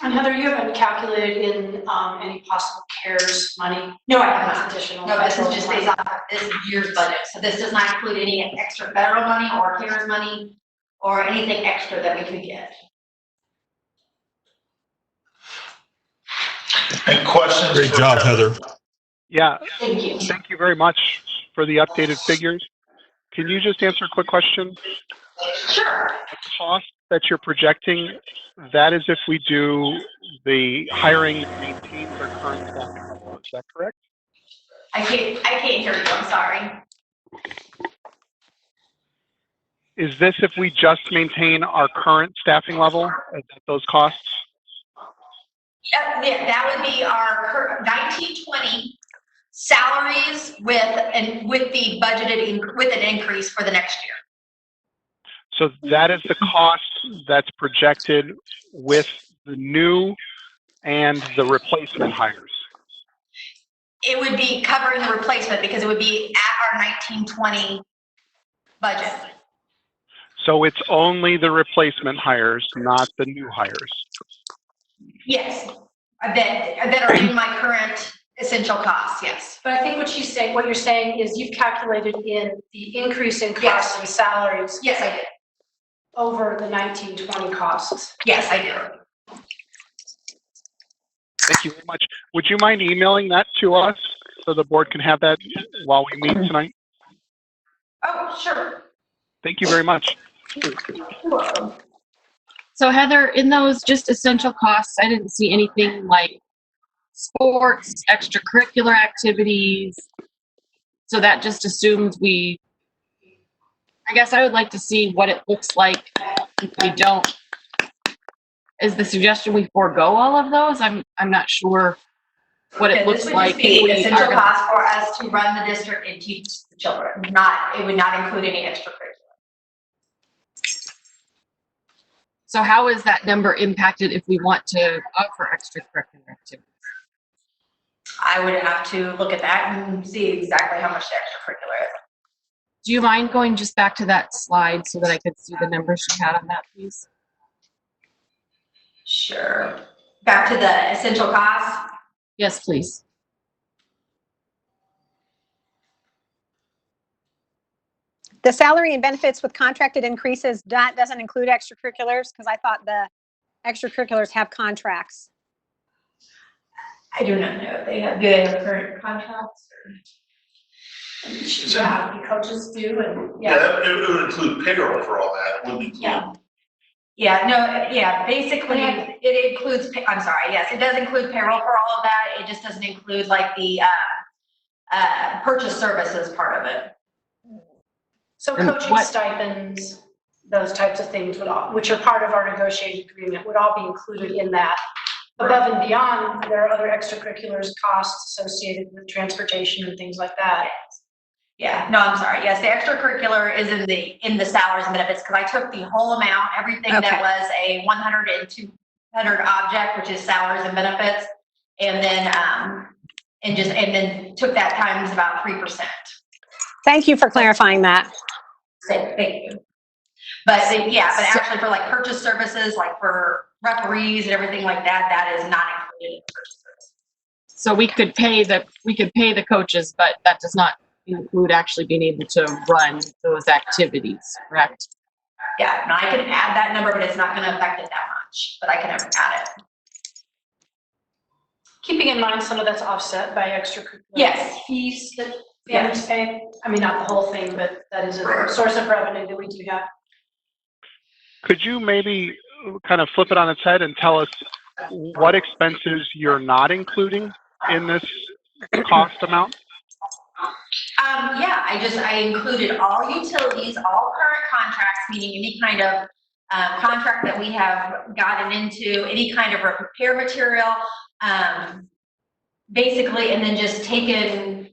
And Heather, you haven't calculated in any possible CARES money? No, I have not. Additional. No, this is just based off this year's budget. So this does not include any extra federal money or CARES money or anything extra that we could get. And questions? Great job, Heather. Yeah, Thank you. thank you very much for the updated figures. Can you just answer a quick question? Sure. The cost that you're projecting, that is if we do the hiring that maintains our current staffing level, is that correct? I can't hear you, I'm sorry. Is this if we just maintain our current staffing level at those costs? Yeah, that would be our 1920 salaries with the budgeted with an increase for the next year. So that is the cost that's projected with the new and the replacement hires. It would be covering the replacement because it would be at our 1920 budget. So it's only the replacement hires, not the new hires. Yes, that are in my current essential costs, yes. But I think what you're saying is you've calculated in the increase in costs and salaries. Yes, I did. Over the 1920 costs. Yes, I did. Thank you very much. Would you mind emailing that to us so the board can have that while we meet tonight? Oh, sure. Thank you very much. You're welcome. So Heather, in those just essential costs, I didn't see anything like sports, extracurricular activities. So that just assumes I guess I would like to see what it looks like if we don't. Is the suggestion we forego all of those? I'm not sure what it looks like. This would just be essential costs for us to run the district and teach the children. It would not include any extracurricular. So how is that number impacted if we want to offer extracurricular activities? I would have to look at that and see exactly how much the extracurricular is. Do you mind going just back to that slide so that I could see the numbers you had on that, please? Sure. Back to the essential costs. Yes, please. The salary and benefits with contracted increases, that doesn't include extracurriculars, because I thought the extracurriculars have contracts. I do not know. Do they have current contracts? Yeah, the coaches do, and Yeah, it would include payroll for all that, it wouldn't include. Basically, it includes, I'm sorry, yes, it does include payroll for all of that. It just doesn't include like the purchase services part of it. so And coaching what- stipends. those types of things would all, which are part of our negotiated agreement, would all be included in that. Above and beyond, there are other extracurriculars, costs associated with transportation and things like that. Yeah, no, I'm sorry. Yes, the extracurricular is in the salaries and benefits, because I took the whole amount, everything Okay. that was a 100 and 200 object, which is salaries and benefits, and then took that times about 3%. Thank you for clarifying that. So, thank you. But actually for like purchase services, like for referees and everything like that, that is not included in purchase services. So we could pay the coaches, but that does not include actually being able to run those activities, correct? Yeah, now I can add that number, but it's not going to affect it that much, but I can add it. Keeping in mind some of that's offset by extracurricular Yes. fees that families pay. I mean, not the whole thing, but that is a source of revenue that we do have. Could you maybe kind of flip it on its head and tell us what expenses you're not including in this cost amount? I included all utilities, all current contracts, meaning any kind of contract that we have gotten into, any kind of repair material, basically, and then just taken,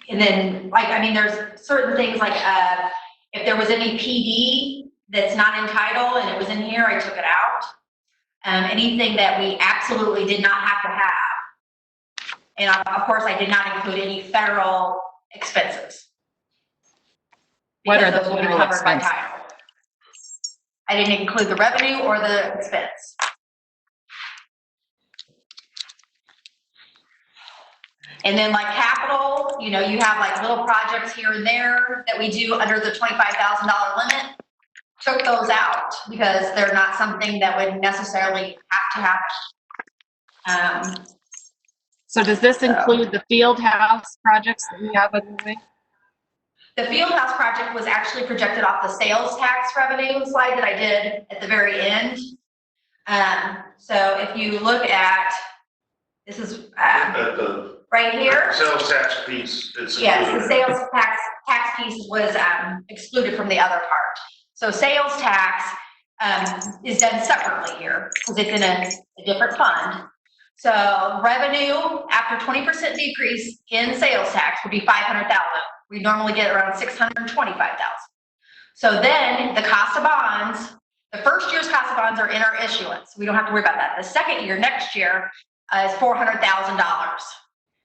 and then there's certain things like if there was any PD that's not entitled and it was in here, I took it out. Anything that we absolutely did not have to have. And of course, I did not include any federal expenses. What are the Those will be federal covered by expenses? title. I didn't include the revenue or the expense. And then like capital, you have like little projects here and there that we do under the $25,000 limit. Took those out because they're not something that would necessarily have to happen. So does this include the field house projects that we have underway? The field house project was actually projected off the sales tax revenue slide that I did at the very end. So if you look at, this is right here. Sales tax piece. Yes, the sales tax piece was excluded from the other part. So sales tax is done separately here because it's in a different fund. So revenue after 20% decrease in sales tax would be $500,000. We normally get around $625,000. So then the cost of bonds, the first year's cost of bonds are in our issuance. We don't have to worry about that. The second year, next year, is $400,000.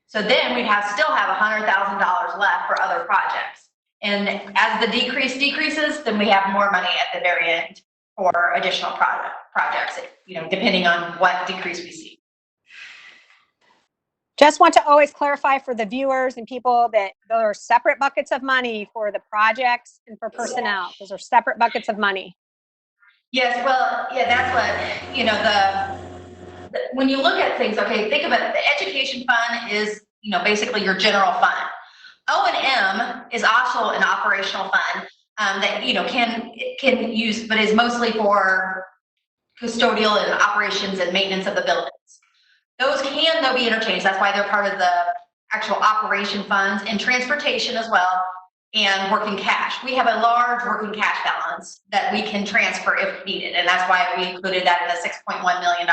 So then we'd still have $100,000 left for other projects. And as the decreases, then we have more money at the very end for additional projects, depending on what decrease we see. Just want to always clarify for the viewers and people that there are separate buckets of money for the projects and for personnel. Those are separate buckets of money. Yes, well, yeah, that's what, when you look at things, okay, think of it, the education fund is, basically your general fund. O&M is also an operational fund that, can use, but is mostly for custodial and operations and maintenance of the buildings. Those can, though, be interchanged. That's why they're part of the actual operation funds and transportation as well, and working cash. We have a large working cash balance that we can transfer if needed, and that's why we included that in the $6.1 million.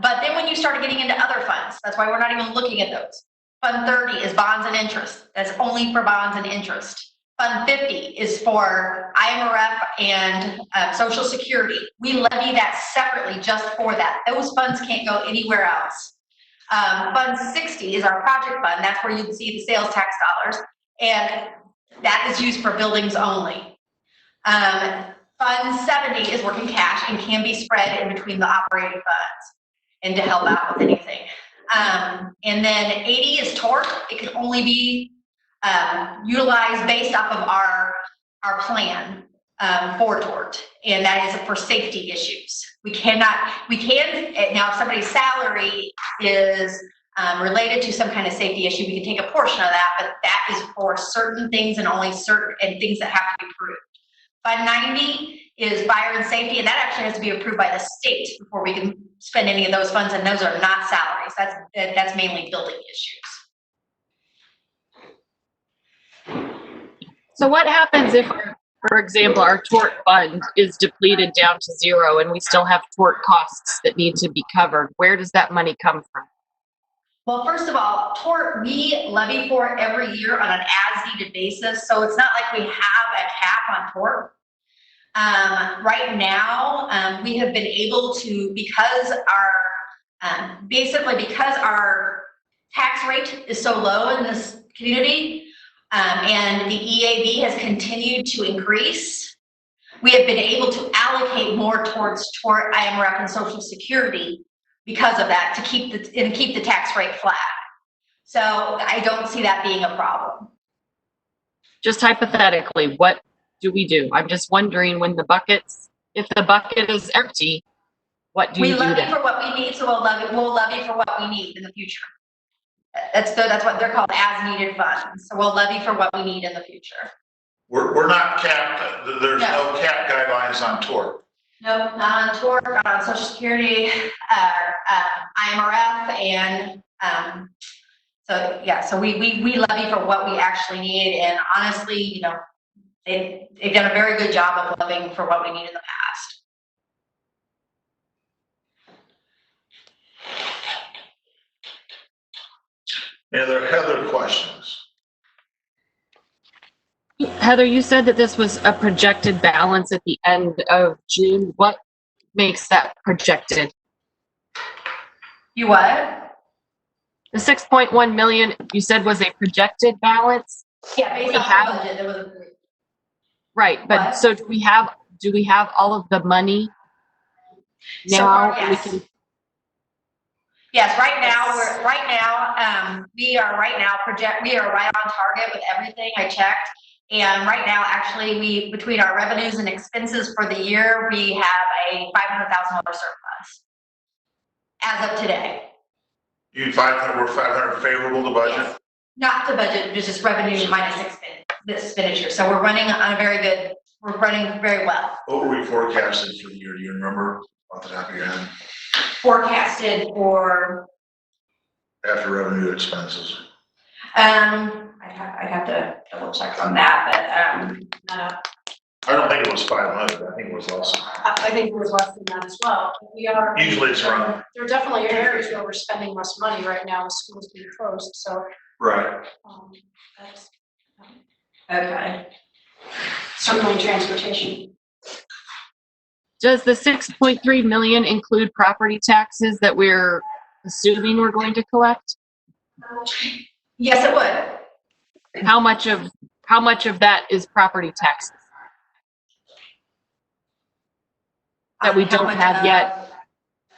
But then when you start getting into other funds, that's why we're not even looking at those. Fund 30 is bonds and interest. That's only for bonds and interest. Fund 50 is for IMRF and Social Security. We levy that separately just for that. Those funds can't go anywhere else. Fund 60 is our project fund. That's where you'd see the sales tax dollars. And that is used for buildings only. Fund 70 is working cash and can be spread in between the operating funds and to help out with anything. And then 80 is tort. It can only be utilized based off of our plan for tort, and that is for safety issues. We can, now if somebody's salary is related to some kind of safety issue, we can take a portion of that, but that is for certain things and only certain things that have to be approved. Fund 90 is fire and safety, and that actually has to be approved by the state before we can spend any of those funds, and those are not salaries. That's mainly building issues. So what happens if For example, our tort fund is depleted down to zero and we still have tort costs that need to be covered. Where does that money come from? Well, first of all, tort, we levy for it every year on an as-needed basis, so it's not like we have a cap on tort. Right now, we have been able to, because our tax rate is so low in this community, and the EAV has continued to increase, we have been able to allocate more towards tort, IMRF, and Social Security because of that, to keep the tax rate flat. So I don't see that being a problem. Just hypothetically, what do we do? I'm just wondering if the bucket is empty, what do We you do levy then? for what we need, so we'll levy for what we need in the future. That's what they're called, as-needed funds. So we'll levy for what we need in the future. We're not capped, there's No. no cap guidelines on tort. Nope, not on tort, not on Social Security, IMRF, and so we levy for what we actually need, and honestly, they've done a very good job of levying for what we need in the past. Any other questions? Heather, you said that this was a projected balance at the end of June. What makes that projected? You what? The 6.1 million you said was a projected balance? Yeah, based We on have- the budget, there was a. Right, but What? so do we have all of the money So now? far, We yes. can- Yes, we are right on target with everything I checked. And right now, actually, between our revenues and expenses for the year, we have a $500,000 surplus as of today. We're 500 favorable to budget? Not to budget, just revenue minus expenditure. So we're running very well. What were we forecasting for the year? Do you remember off the top of your head? Forecasted for, After revenue expenses? I'd have to double check on that, I don't think it was 500, I think it was less. I think it was less than that as well. We are. Usually it's around. There are definitely areas where we're spending less money right now with schools being closed, so, Right. that's okay. certainly transportation. Does the 6.3 million include property taxes that we're assuming we're going to collect? Yes, it would. How much of that is property taxes that we don't have yet?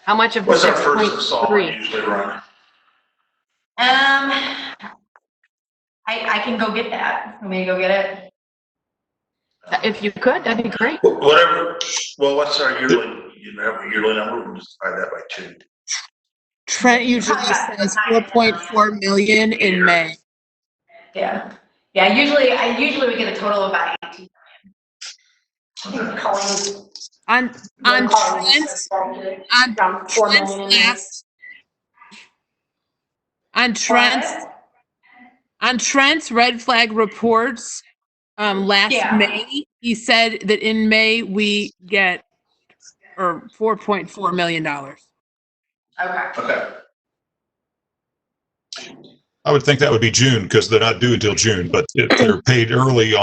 How much of the What's our first installment 6.3? usually run? I can go get that. Want me to go get it? If you could, that'd be great. Whatever, well, what's our yearly, you have a yearly number, we'll just divide that by 2. Trent usually says 4.4 million in May. Yeah. Yeah, usually we get a total of about 18. I think Collins. On Collins Trent's, said on around 4 Trent's million in there. last, on Trent's red flag reports, last Yeah. May, he said that in May we get, or $4.4 million. Okay. Okay. I would think that would be June because they're not due until June, but if they're paid early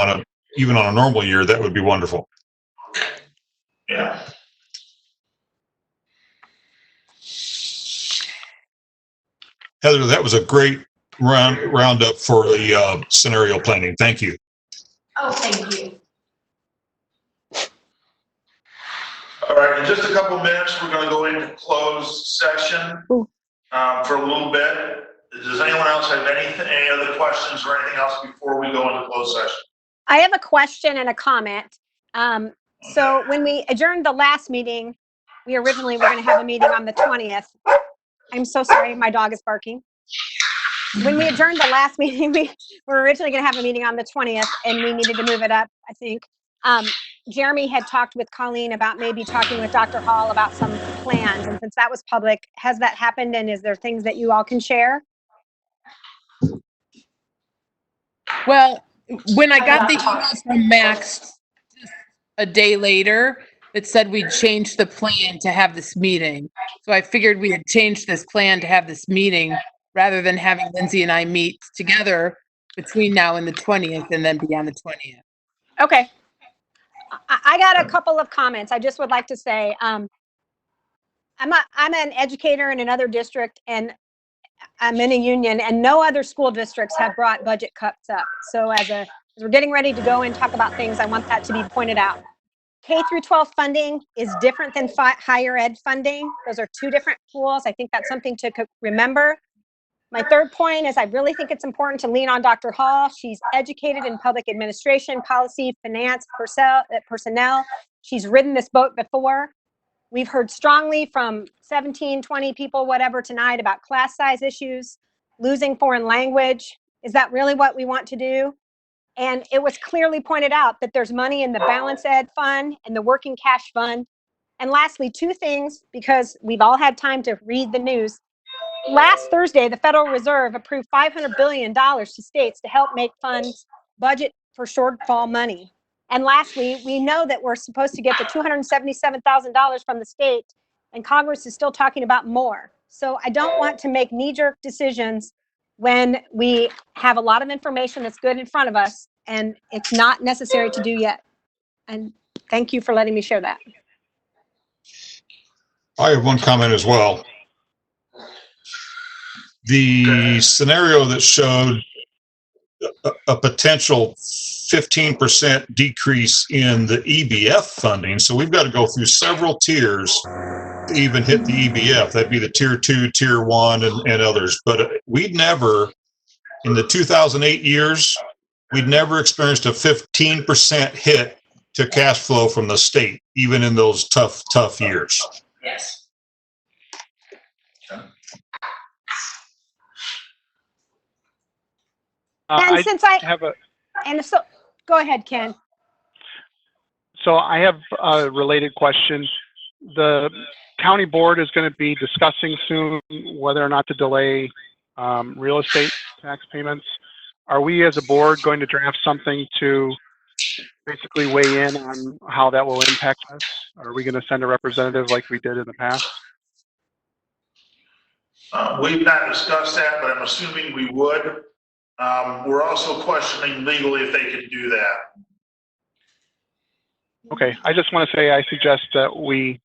even on a normal year, that would be wonderful. Yeah. Heather, that was a great roundup for the scenario planning. Thank you. Oh, thank you. All right, in just a couple minutes, we're gonna go into closed session for a little bit. Does anyone else have any other questions or anything else before we go into closed session? I have a question and a comment. So when we adjourned the last meeting, we originally were going to have a meeting on the 20th. I'm so sorry, my dog is barking. When we adjourned the last meeting, we were originally going to have a meeting on the 20th, and we needed to move it up, I think. Jeremy had talked with Colleen about maybe talking with Dr. Hall about some plans, and since that was public, has that happened, and is there things that you all can share? Well, when I got the email from Max a day later that said we'd changed the plan to have this meeting. So I figured we had changed this plan to have this meeting rather than having Lindsay and I meet together between now and the 20th and then beyond the 20th. Okay. I got a couple of comments. I just would like to say, I'm an educator in another district, and I'm in a union, and no other school districts have brought budget cuts up. So as we're getting ready to go and talk about things, I want that to be pointed out. K through 12 funding is different than higher ed funding. Those are two different pools. I think that's something to remember. My third point is I really think it's important to lean on Dr. Hall. She's educated in public administration, policy, finance, personnel. She's ridden this boat before. We've heard strongly from 17, 20 people, whatever, tonight about class size issues, losing foreign language. Is that really what we want to do? And it was clearly pointed out that there's money in the Balance Ed Fund and the Working Cash Fund. And lastly, two things, because we've all had time to read the news. Last Thursday, the Federal Reserve approved $500 billion to states to help make funds budget for shortfall money. And lastly, we know that we're supposed to get the $277,000 from the state, and Congress is still talking about more. So I don't want to make knee-jerk decisions when we have a lot of information that's good in front of us, and it's not necessary to do yet. And thank you for letting me share that. I have one comment as well. The scenario that showed a potential 15% decrease in the EBF funding. So we've got to go through several tiers to even hit the EBF. That'd be the tier 2, tier 1, and others. But we'd never, in the 2008 years, we'd never experienced a 15% hit to cash flow from the state, even in those tough years. Yes. And since I have a and so go ahead, Ken. So I have a related question. The county board is going to be discussing soon whether or not to delay real estate tax payments. Are we as a board going to draft something to basically weigh in on how that will impact us? Are we going to send a representative like we did in the past? We've not discussed that, but I'm assuming we would. We're also questioning legally if they can do that. Okay, I just want to say I suggest that we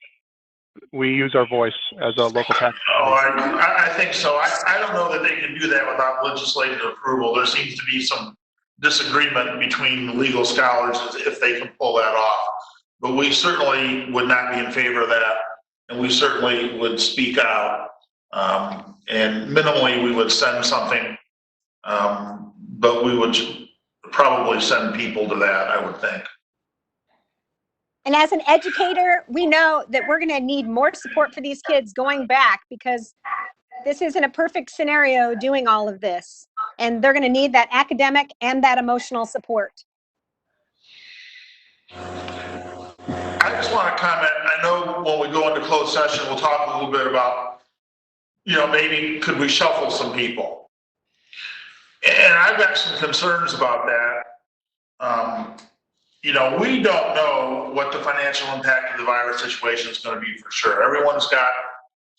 use our voice as a local tax. Oh, I think so. I don't know that they can do that without legislative approval. There seems to be some disagreement between legal scholars if they can pull that off. But we certainly would not be in favor of that, and we certainly would speak out. And minimally, we would send something, but we would probably send people to that, I would think. And as an educator, we know that we're going to need more support for these kids going back, because this isn't a perfect scenario doing all of this. And they're going to need that academic and that emotional support. I just want to comment. I know when we go into closed session, we'll talk a little bit about, maybe could we shuffle some people? And I've got some concerns about that. We don't know what the financial impact of the virus situation is going to be for sure. Everyone's got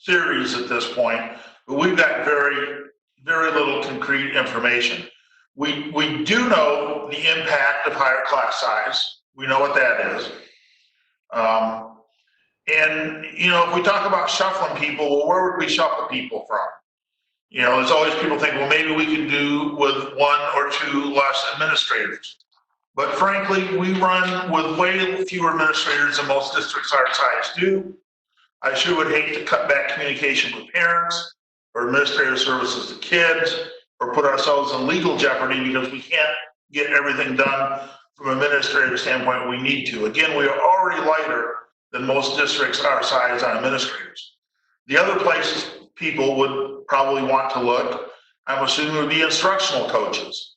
theories at this point, but we've got very, very little concrete information. We do know the impact of higher class size. We know what that is. And if we talk about shuffling people, well, where would we shuffle people from? There's always people think, well, maybe we can do with 1 or 2 less administrators. But frankly, we run with way fewer administrators than most districts our size do. I sure would hate to cut back communication with parents or administrative services to kids, or put ourselves in legal jeopardy because we can't get everything done from an administrative standpoint we need to. Again, we are already lighter than most districts our size on administrators. The other places people would probably want to look, I'm assuming, would be instructional coaches,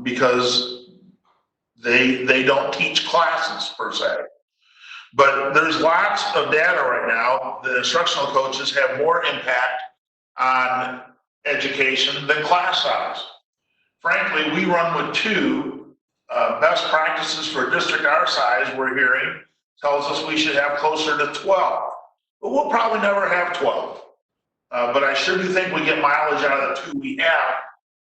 because they don't teach classes per se. But there's lots of data right now that instructional coaches have more impact on education than class size. Frankly, we run with 2 best practices for a district our size, we're hearing, tells us we should have closer to 12. But we'll probably never have 12. But I sure do think we get mileage out of the 2 we have,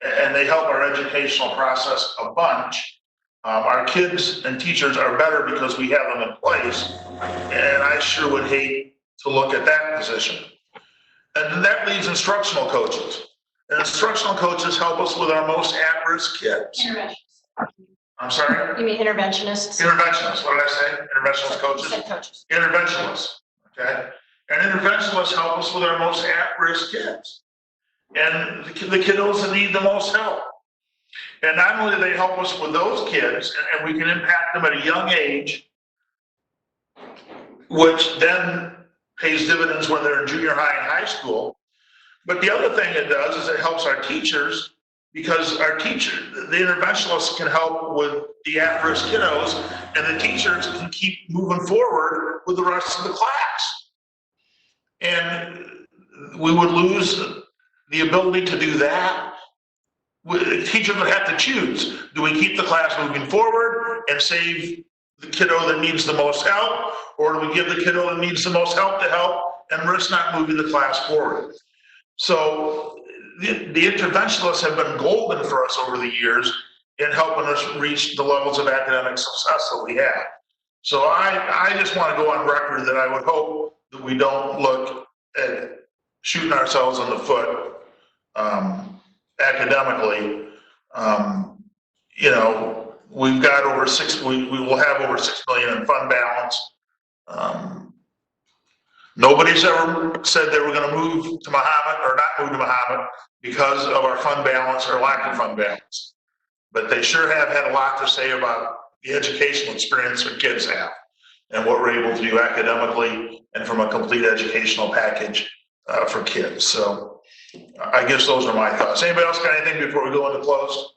and they help our educational process a bunch. Our kids and teachers are better because we have them in place, and I sure would hate to look at that position. And then that leaves instructional coaches. And instructional coaches help us with our most at-risk kids. Interventionists. I'm sorry? You mean interventionists? Interventionists, what did I say? Interventionist You coaches? said coaches. Interventionalists, okay? And interventionalists help us with our most at-risk kids. And the kiddos that need the most help. And not only do they help us with those kids, and we can impact them at a young age, which then pays dividends when they're in junior high and high school. But the other thing it does is it helps our teachers, because our teachers, the interventionalists can help with the at-risk kiddos, and the teachers can keep moving forward with the rest of the class. And we would lose the ability to do that. Teachers would have to choose. Do we keep the class moving forward and save the kiddo that needs the most help? Or do we give the kiddo that needs the most help to help and risk not moving the class forward? So the interventionists have been golden for us over the years in helping us reach the levels of academic success that we have. So I just want to go on record that I would hope that we don't look at shooting ourselves in the foot academically. You know, we've got over we will have over 6 million in fund balance. Nobody's ever said they were going to move to Mahomet or not move to Mahomet because of our fund balance or lack of fund balance. But they sure have had a lot to say about the educational experience their kids have and what we're able to do academically and from a complete educational package for kids. So I guess those are my thoughts. Anybody else got anything before we go into close?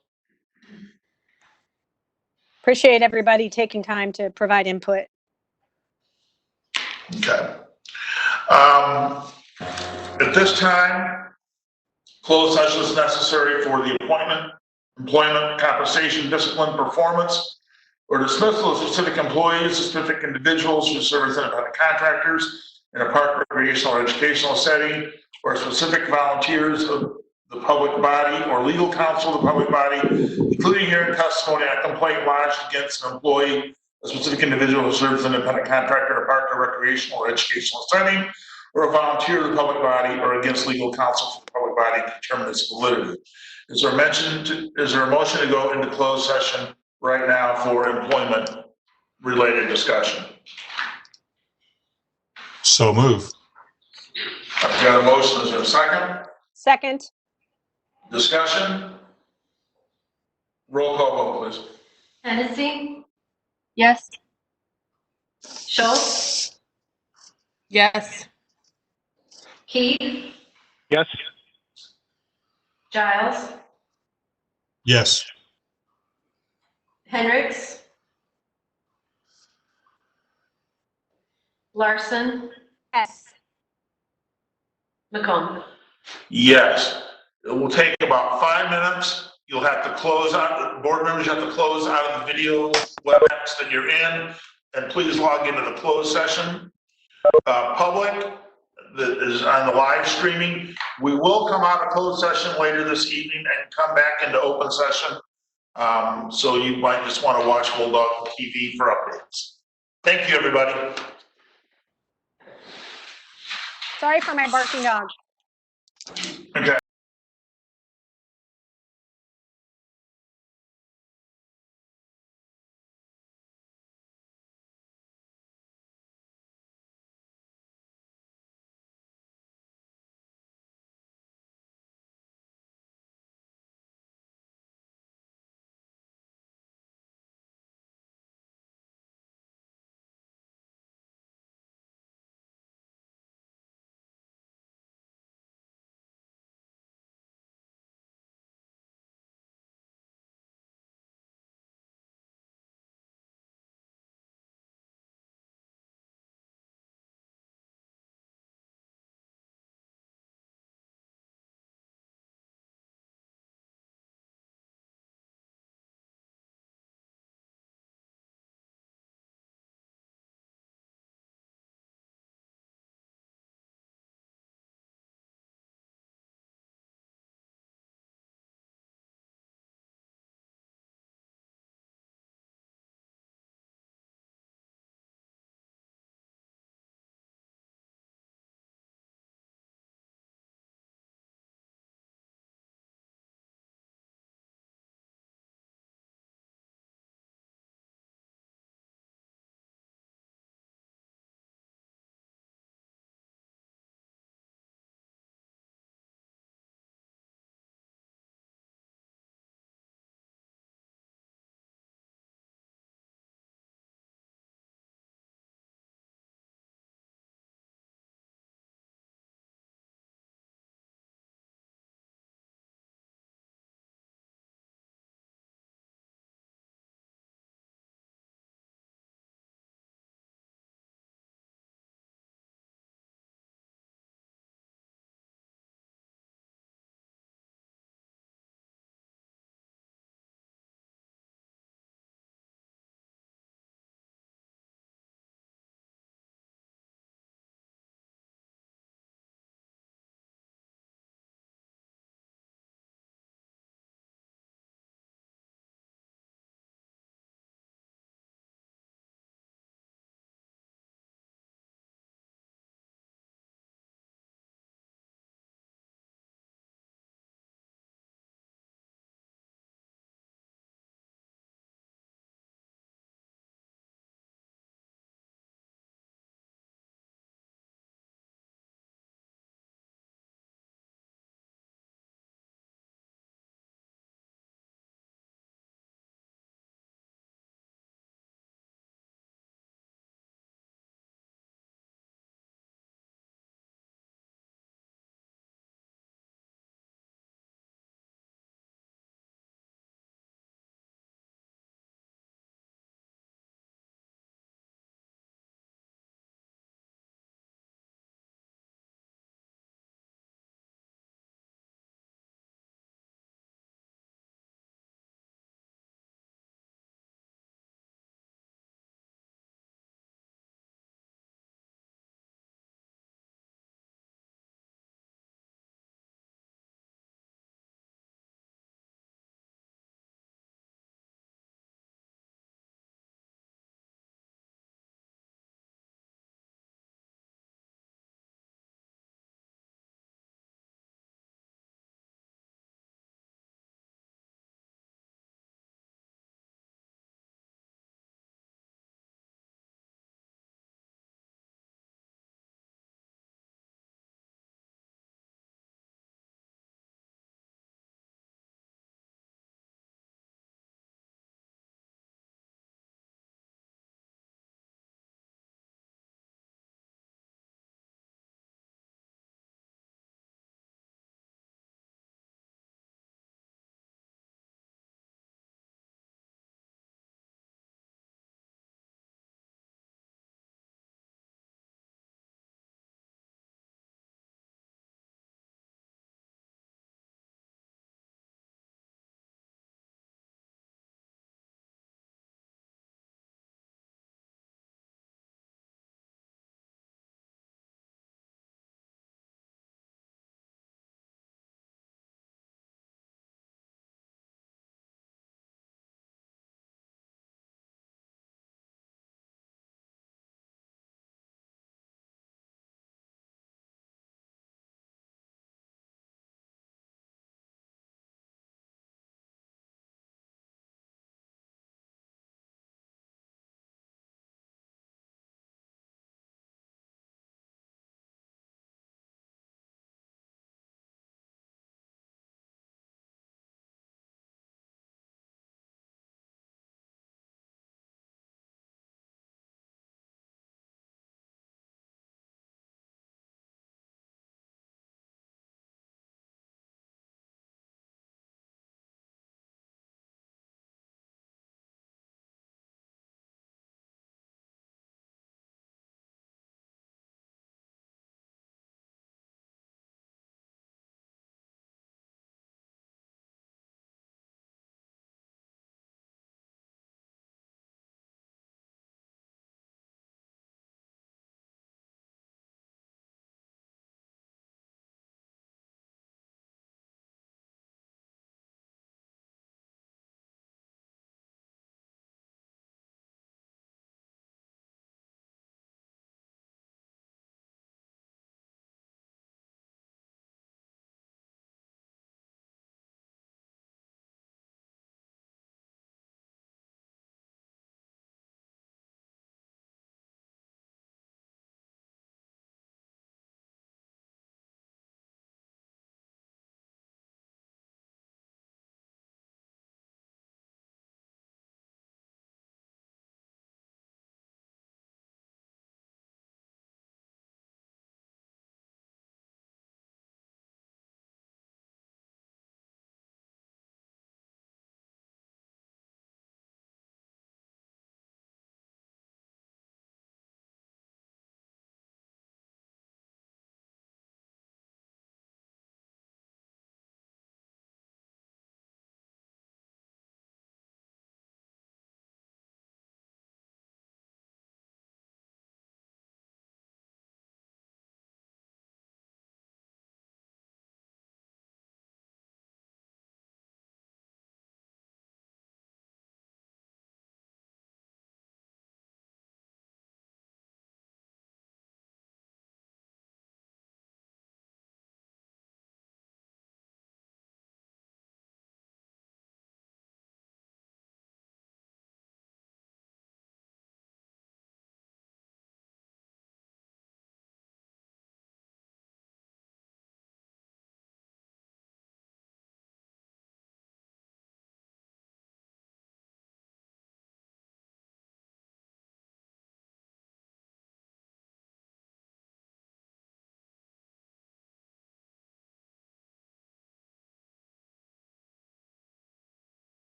Appreciate everybody taking time to provide input. Okay. At this time, closed session is necessary for the appointment, employment, compensation, discipline, performance, or dismissal of specific employees, specific individuals who serve as independent contractors in a park, recreational, or educational setting, or specific volunteers of the public body or legal counsel of the public body, including hearing testimony on a complaint lodged against an employee, a specific individual who serves as an independent contractor in a park or recreational or educational setting, or a volunteer of the public body, or against legal counsel for the public body to determine its validity. Is there a motion to go into closed session right now for employment related discussion? So move. I've got a motion. Is there a second? Second, Discussion? Roll call vote, please. Hennessy, Yes. Schultz, Yes. Keith, Yes? Giles, Yes. Hendricks, Larson, yes. McComb. Yes. It will take about 5 minutes. You'll have to close out, the board members have to close out of the video WebEx that you're in, and please log into the closed session. Public that is on the live streaming, we will come out of closed session later this evening and come back into open session. So you might just want to watch Bulldog TV for updates. Thank you, everybody. Sorry for my barking dog. Okay.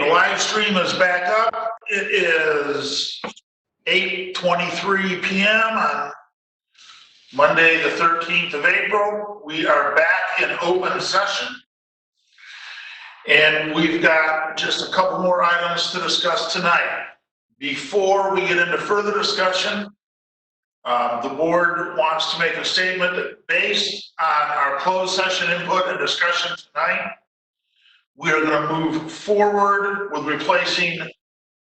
the live stream is back up. It is 8:23 p.m. on Monday, the 13th of April. We are back in open session. And we've got just a couple more items to discuss tonight. Before we get into further discussion, the board wants to make a statement that based on our closed session input and discussion tonight, we are going to move forward with replacing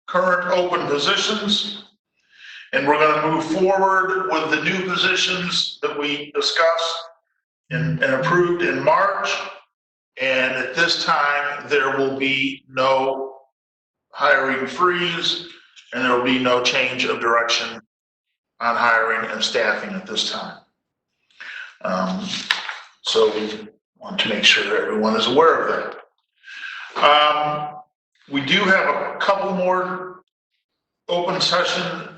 current open positions. And we're going to move forward with the new positions that we discussed and approved in March. And at this time, there will be no hiring freeze and there will be no change of direction on hiring and staffing at this time. So we want to make sure everyone is aware of that. We do have a couple more open session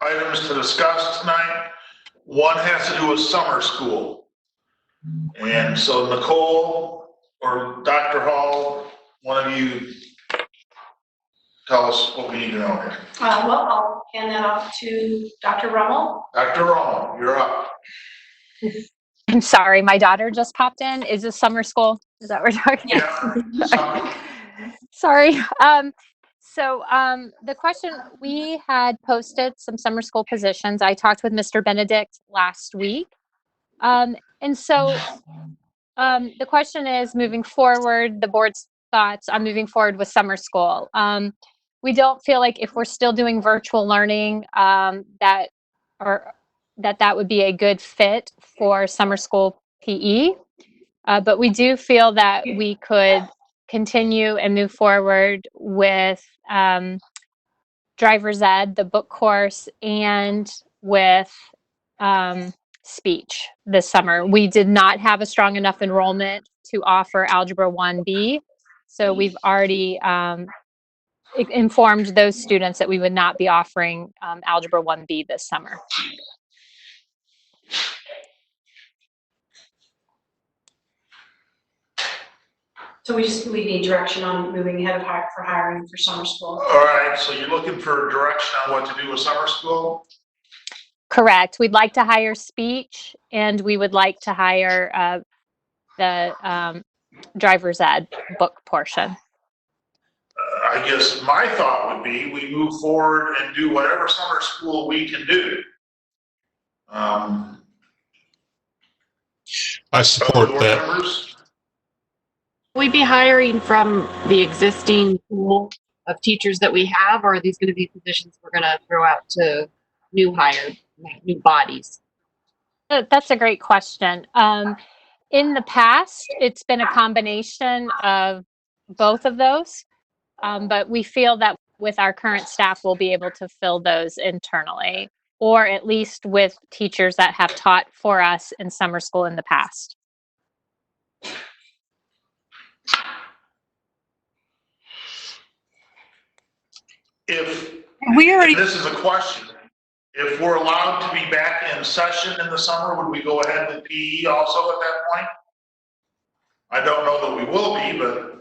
items to discuss tonight. One has to do with summer school. And so Nicole or Dr. Hall, one of you tell us what we need to know here. Well, I'll hand that off to Dr. Rummel. Dr. Romo, you're up. I'm sorry, my daughter just popped in. Is this summer school? Is that what we're talking about? Yeah. Sorry. The question, we had posted some summer school positions. I talked with Mr. Benedict last week. The question is, moving forward, the board's thoughts on moving forward with summer school. We don't feel like if we're still doing virtual learning, that would be a good fit for summer school PE. But we do feel that we could continue and move forward with driver's ed, the book course, and with speech this summer. We did not have a strong enough enrollment to offer Algebra 1B. So we've already informed those students that we would not be offering Algebra 1B this summer. So we need direction on moving ahead for hiring for summer school. All right, so you're looking for direction on what to do with summer school? Correct. We'd like to hire speech, and we would like to hire the driver's ed book portion. I guess my thought would be we move forward and do whatever summer school we can do. I support board that. members? Will we be hiring from the existing pool of teachers that we have, or are these going to be positions we're going to throw out to new bodies? That's a great question. In the past, it's been a combination of both of those, but we feel that with our current staff, we'll be able to fill those internally, or at least with teachers that have taught for us in summer school in the past. This is a question. If we're allowed to be back in session in the summer, would we go ahead with PE also at that point? I don't know that we will be, but.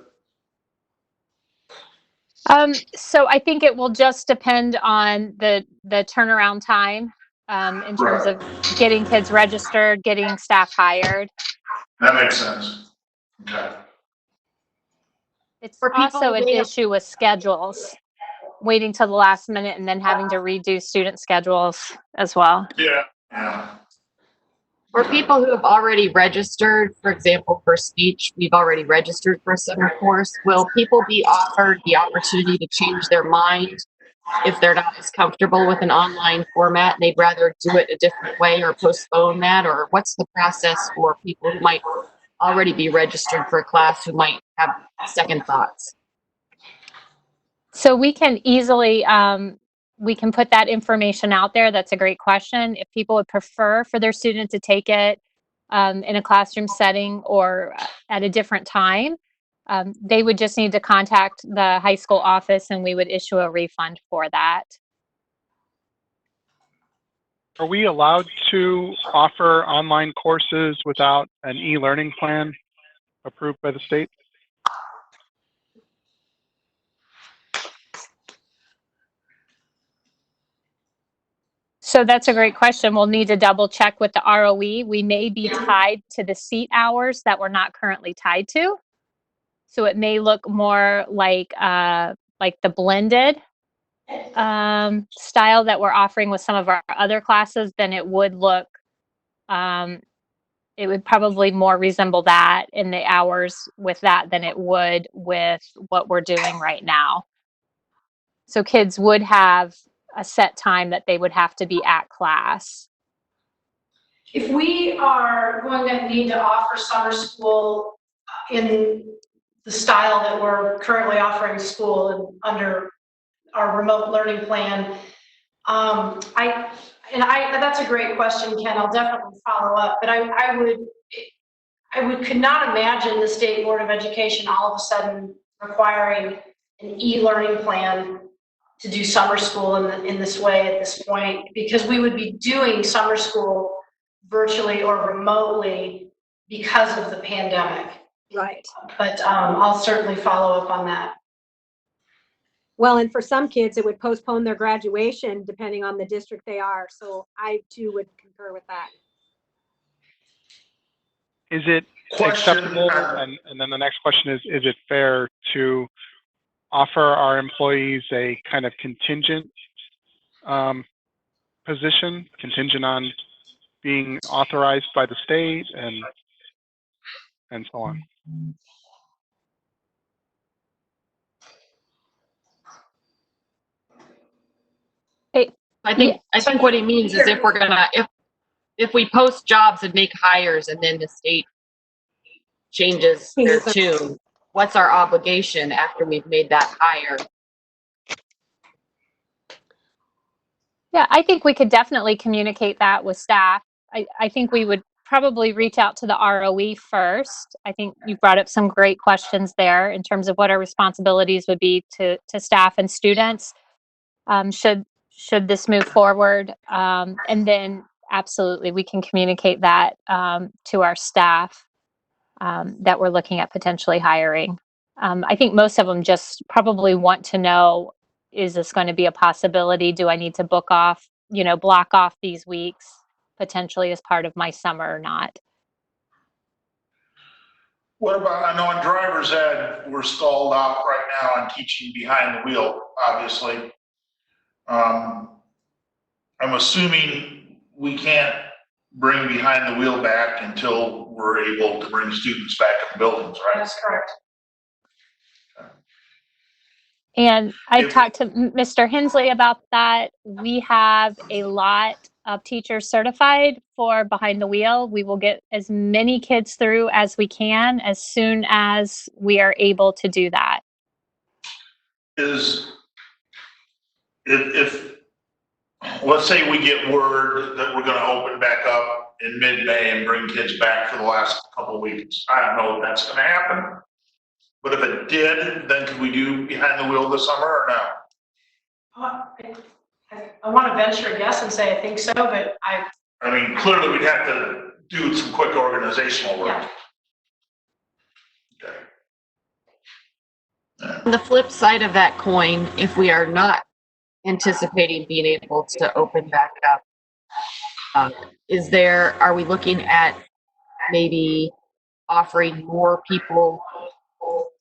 So I think it will just depend on the turnaround time in terms of getting kids registered, getting staff hired. That makes sense. Okay. It's also an issue with schedules, waiting till the last minute and then having to redo student schedules as well. Yeah. For people who have already registered, for example, for speech, we've already registered for a summer course. Will people be offered the opportunity to change their mind if they're not as comfortable with an online format and they'd rather do it a different way or postpone that? Or what's the process for people who might already be registered for a class who might have second thoughts? So we can easily, we can put that information out there. That's a great question. If people would prefer for their student to take it in a classroom setting or at a different time, they would just need to contact the high school office and we would issue a refund for that. Are we allowed to offer online courses without an e-learning plan approved by the state? So that's a great question. We'll need to double check with the ROE. We may be tied to the seat hours that we're not currently tied to. So it may look more like the blended style that we're offering with some of our other classes than it would look. It would probably more resemble that in the hours with that than it would with what we're doing right now. So kids would have a set time that they would have to be at class. If we are going to need to offer summer school in the style that we're currently offering school and under our remote learning plan, that's a great question, Ken. I'll definitely follow up, but could not imagine the State Board of Education all of a sudden requiring an e-learning plan to do summer school in this way at this point, because we would be doing summer school virtually or remotely because of the pandemic. Right. But I'll certainly follow up on that. Well, and for some kids, it would postpone their graduation depending on the district they are. So I too would concur with that. Is it Question, acceptable? And then the next question is it fair to offer our employees a kind of contingent position, contingent on being authorized by the state and so on? I think what he means is if we're gonna, if we post jobs and make hires and then the state changes their tune, what's our obligation after we've made that hire? Yeah, I think we could definitely communicate that with staff. I think we would probably reach out to the ROE first. I think you brought up some great questions there in terms of what our responsibilities would be to staff and students. Should this move forward? And then absolutely, we can communicate that to our staff that we're looking at potentially hiring. I think most of them just probably want to know, is this going to be a possibility? Do I need to block off these weeks potentially as part of my summer or not? What about, I know in driver's ed, we're stalled out right now on teaching behind the wheel, obviously. I'm assuming we can't bring behind the wheel back until we're able to bring students back in the buildings, right? That's correct. And I talked to Mr. Hensley about that. We have a lot of teachers certified for behind the wheel. We will get as many kids through as we can as soon as we are able to do that. If let's say we get word that we're going to open back up in mid-May and bring kids back for the last couple of weeks, I don't know if that's going to happen. But if it did, then could we do behind the wheel this summer or no? I want to venture a guess and say I think so, but I mean, clearly we'd have to do some quick organizational work. Yeah. Okay. On the flip side of that coin, if we are not anticipating being able to open back up, are we looking at maybe offering more people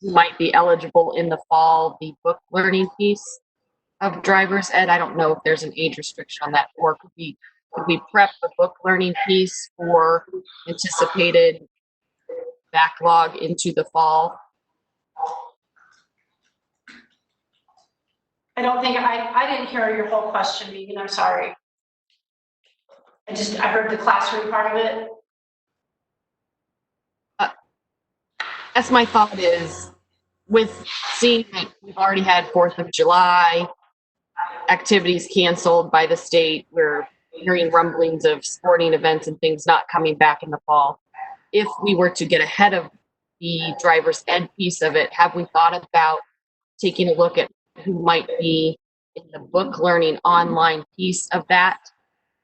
who might be eligible in the fall the book learning piece of driver's ed? I don't know if there's an age restriction on that, or could we prep the book learning piece for anticipated backlog into the fall? I don't think I didn't hear your whole question, Megan. I'm sorry. I heard the classroom part of it. That's my thought is, with seeing that we've already had 4th of July activities canceled by the state, we're hearing rumblings of sporting events and things not coming back in the fall. If we were to get ahead of the driver's ed piece of it, have we thought about taking a look at who might be in the book learning online piece of that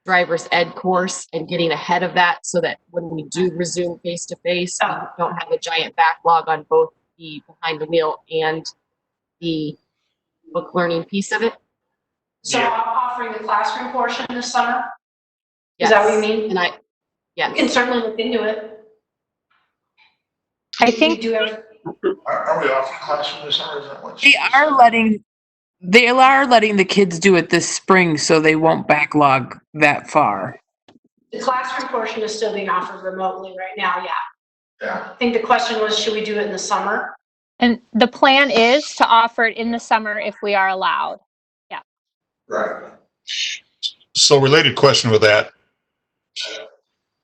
driver's ed course and getting ahead of that so that when we do resume face-to-face, we don't have a giant backlog on both the behind the wheel and the book learning piece of it? So Yeah. offering the classroom portion this summer? Is that what you mean? And I, We yes. can certainly look into it. I We think do have, Are we offering classroom this summer? Is that what? They are letting the kids do it this spring, so they won't backlog that far. the classroom portion is still being offered remotely right now, yeah. Yeah. I think the question was, should we do it in the summer? and the plan is to offer it in the summer if we are allowed. Right. So related question with that.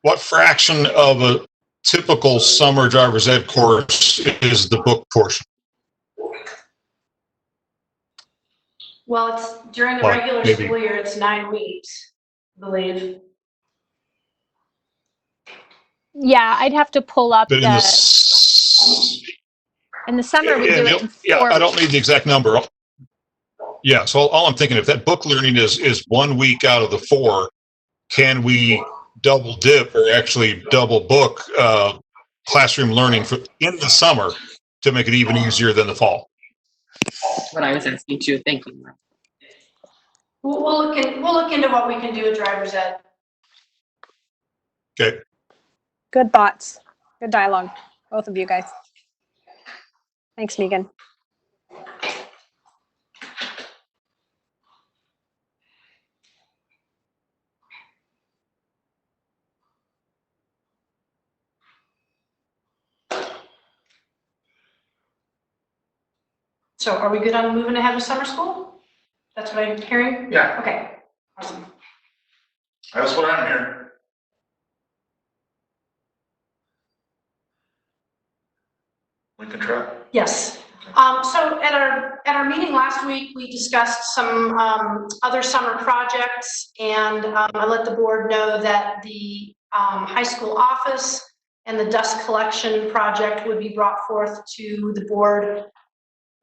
What fraction of a typical summer driver's ed course is the book portion? Well, it's during the Like, regular maybe- school year, it's 9 weeks, I believe. Yeah, I'd have to pull up But in the, the in the summer we do it in yeah, 4 I don't weeks. need the exact number. Yeah, so all I'm thinking, if that book learning is 1 week out of the 4, can we double dip or actually double book classroom learning in the summer to make it even easier than the fall? That's what I was asking too. Thank you. We'll look into what we can do with driver's ed. Okay. Good thoughts. Good dialogue, both of you guys. Thanks, Megan. So are we good on moving ahead with summer school? That's what I'm hearing? Yeah, Okay, awesome. that's what I'm hearing. We can try. Yes. So at our meeting last week, we discussed some other summer projects, and I let the board know that the high school office and the dust collection project would be brought forth to the board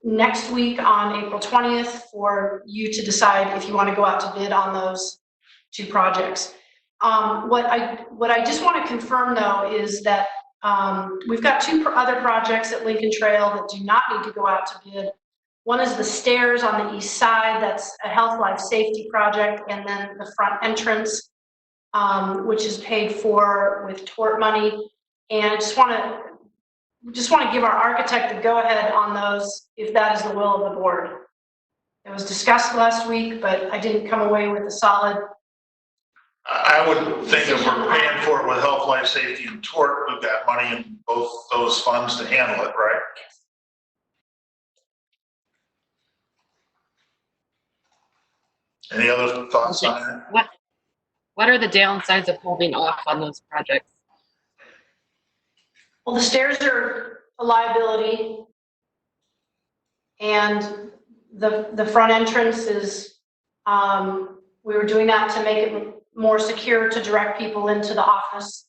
next week on April 20th for you to decide if you want to go out to bid on those 2 projects. What I just want to confirm though is that we've got 2 other projects at Lincoln Trail that do not need to go out to bid. One is the stairs on the east side. That's a health life safety project, and then the front entrance, which is paid for with tort money. And I just want to give our architect the go-ahead on those if that is the will of the board. It was discussed last week, but I didn't come away with a solid. I would think if we're paying for it with health, life, safety, and tort, we've got money in both those funds to handle it, right? Any other thoughts on it? What are the downsides of holding off on those projects? Well, the stairs are a liability, and the front entrance is, we were doing that to make it more secure to direct people into the office.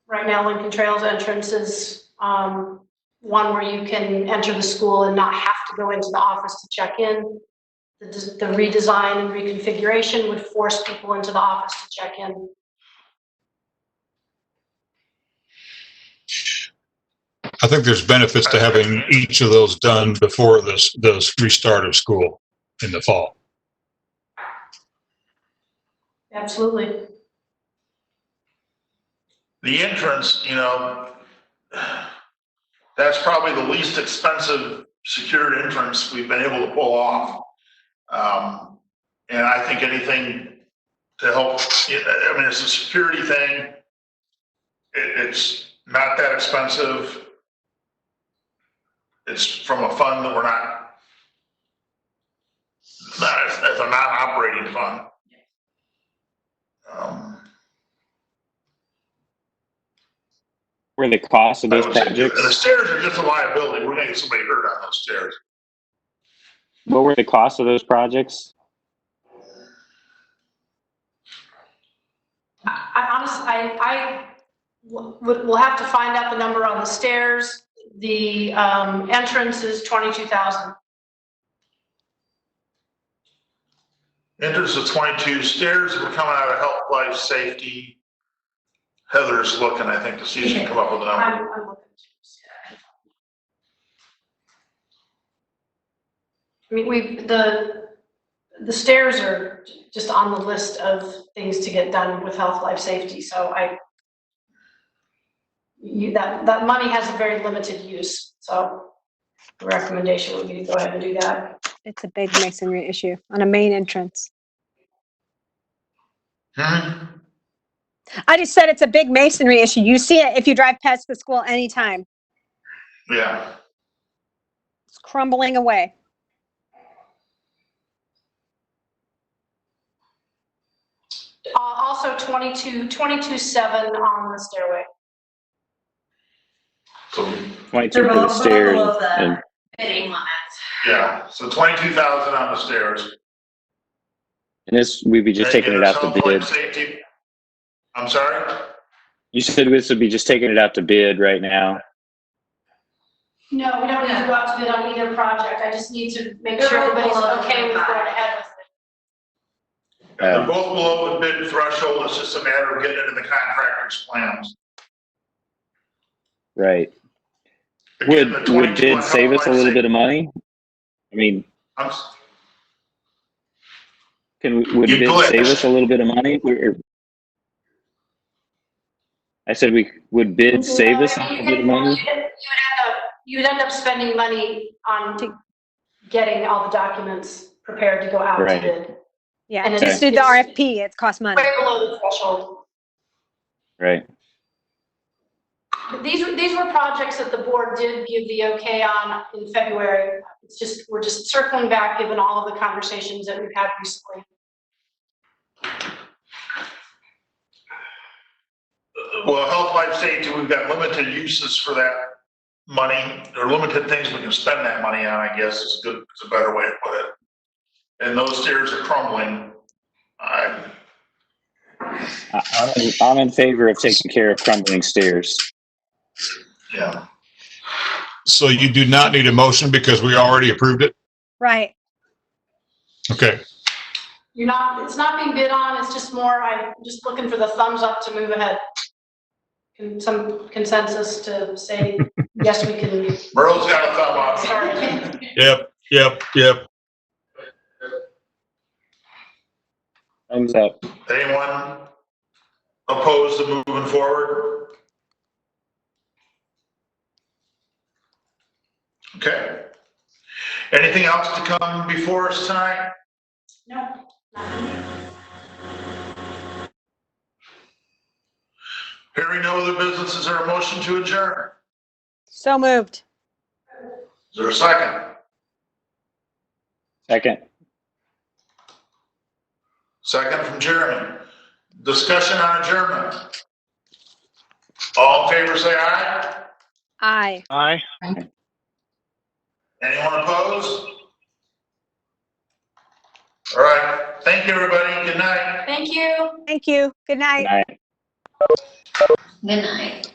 Right now, Lincoln Trail's entrance is one where you can enter the school and not have to go into the office to check in. The redesign and reconfiguration would force people into the office to check in. I think there's benefits to having each of those done before this restart of school in the fall. Absolutely. The entrance, that's probably the least expensive secured entrance we've been able to pull off. And I think anything to help, I mean, it's a security thing. It's not that expensive. It's from a fund that we're not, it's a non-operating fund. Were the costs of those And the projects, stairs are just a liability. We're gonna get somebody hurt on those stairs. what were the costs of those projects? I honestly, we'll have to find out the number on the stairs. The entrance is 22,000. Entrance is 22, stairs were coming out of health, life, safety. Heather's looking, I think, to see if she can come up with a number. I'm looking. I mean, the stairs are just on the list of things to get done with health, life, safety, so that money has a very limited use, so the recommendation would be to go ahead and do that. It's a big masonry issue on a main entrance. Hmm? I just said it's a big masonry issue. You see it if you drive past the school anytime. Yeah. It's crumbling away. Also 22.7 on the stairway. So, 22 for the stairs and Bidding limits. yeah, so 22,000 on the stairs. this, we'd be just taking it out to bid. Safety. I'm sorry? You said this would be just taking it out to bid right now. No, we don't need to go out to bid on either project. I just need to make sure everybody's okay with going ahead with it. They're both below the bid threshold. It's just a matter of getting into the contractor's plans. Right. Again, Would the bid 21 save us a little bit of health, money? I mean, I'm- would You bid glitched. save us a little bit of money? I said would bid save us a little bit of money? You would end up spending money on getting all the documents prepared to go out to Right. bid. Yeah, And just do the RFP. It costs money. Way below the threshold. Right. But these were projects that the board did give the okay on in February. It's just, we're just circling back, given all of the conversations that we've had recently. Well, health, life, safety, we've got limited uses for that money, or limited things we can spend that money on, I guess is a better way to put it. And those stairs are crumbling. I'm in favor of taking care of crumbling stairs. Yeah. So you do not need a motion because we already approved it? Right. Okay. It's not being bid on, it's just more, I'm just looking for the thumbs up to move ahead. And some consensus to say, yes, we can Merle's got a thumb up. start. Yep. Thumbs up. Anyone opposed to moving forward? Okay. Anything else to come before us tonight? No. Hearing no other business, is there a motion to adjourn? So moved. Is there a second? Second. Second from Jeremy. Discussion on adjournment. All in favor, say aye. Aye. Aye. Anyone opposed? All right. Thank you, everybody. Good night. Thank you. Thank you. Good Good night. night. Good night.